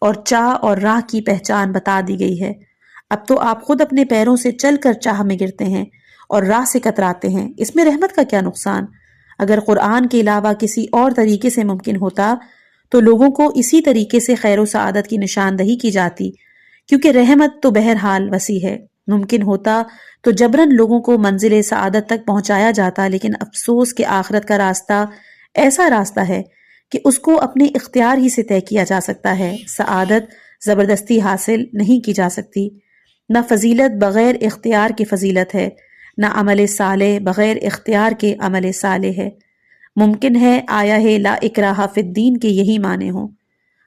اور چاہ اور راہ کی پہچان بتا دی گئی ہے۔ اب تو آپ خود اپنے پیروں سے چل کر چاہ میں گرتے ہیں اور راہ سے کتراتے ہیں، اس میں رحمت کا کیا نقصان؟ اگر قرآن کے علاوہ کسی اور طریقے سے ممکن ہوتا تو لوگوں کو اسی طریقے سے خیر و سعادت کی نشاندہی کی جاتی، کیونکہ رحمت تو بہرحال وسیع ہے۔ ممکن ہوتا تو جبراً لوگوں کو منزل سعادت تک پہنچایا جاتا، لیکن افسوس کہ آخرت کا راستہ ایسا راستہ ہے کہ اس کو اپنے اختیار ہی سے طے کیا جا سکتا ہے، سعادت زبردستی حاصل نہیں کی جا سکتی۔ نہ فضیلت بغیر اختیار کی فضیلت ہے، نہ عمل صالح بغیر اختیار کے عمل صالح ہے۔ ممکن ہے آیا ہے لا اکراہ فی الدین کے یہی معنی ہوں۔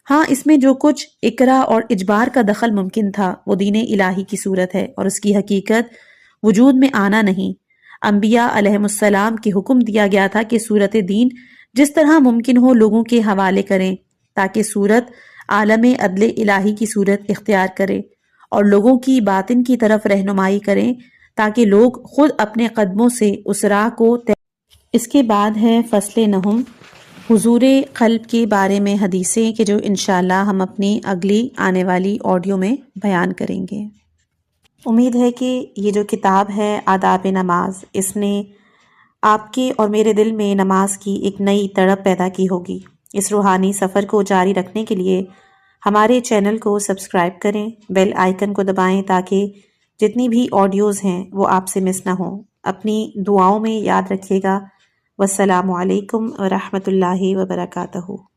ہاں، اس میں جو کچھ اکراہ اور اجبار کا دخل ممکن تھا وہ دین الہی کی صورت ہے اور اس کی حقیقت وجود میں آنا نہیں۔ انبیاء علیہ السلام کے حکم دیا گیا تھا کہ صورت دین جس طرح ممکن ہو لوگوں کے حوالے کریں تاکہ صورت عالم عدل الہی کی صورت اختیار کرے اور لوگوں کی باطن کی طرف رہنمائی کریں تاکہ لوگ خود اپنے قدموں سے اس راہ کو اس کے بعد ہے فصل نہم، حضور قلب کے بارے میں حدیثیں کہ جو انشاءاللہ ہم اپنی اگلی آنے والی آڈیو میں بیان کریں گے۔ امید ہے کہ یہ جو کتاب ہے آداب نماز، اس نے آپ کے اور میرے دل میں نماز کی ایک نئی تڑپ پیدا کی ہوگی۔ اس روحانی سفر کو جاری رکھنے کے لیے ہمارے چینل کو سبسکرائب کریں، بیل آئیکن کو دبائیں تاکہ جتنی بھی آڈیوز ہیں وہ آپ سے مس نہ ہوں۔ اپنی دعاؤں میں یاد رکھیے گا۔ والسلام علیکم ورحمۃ اللہ وبرکاتہ۔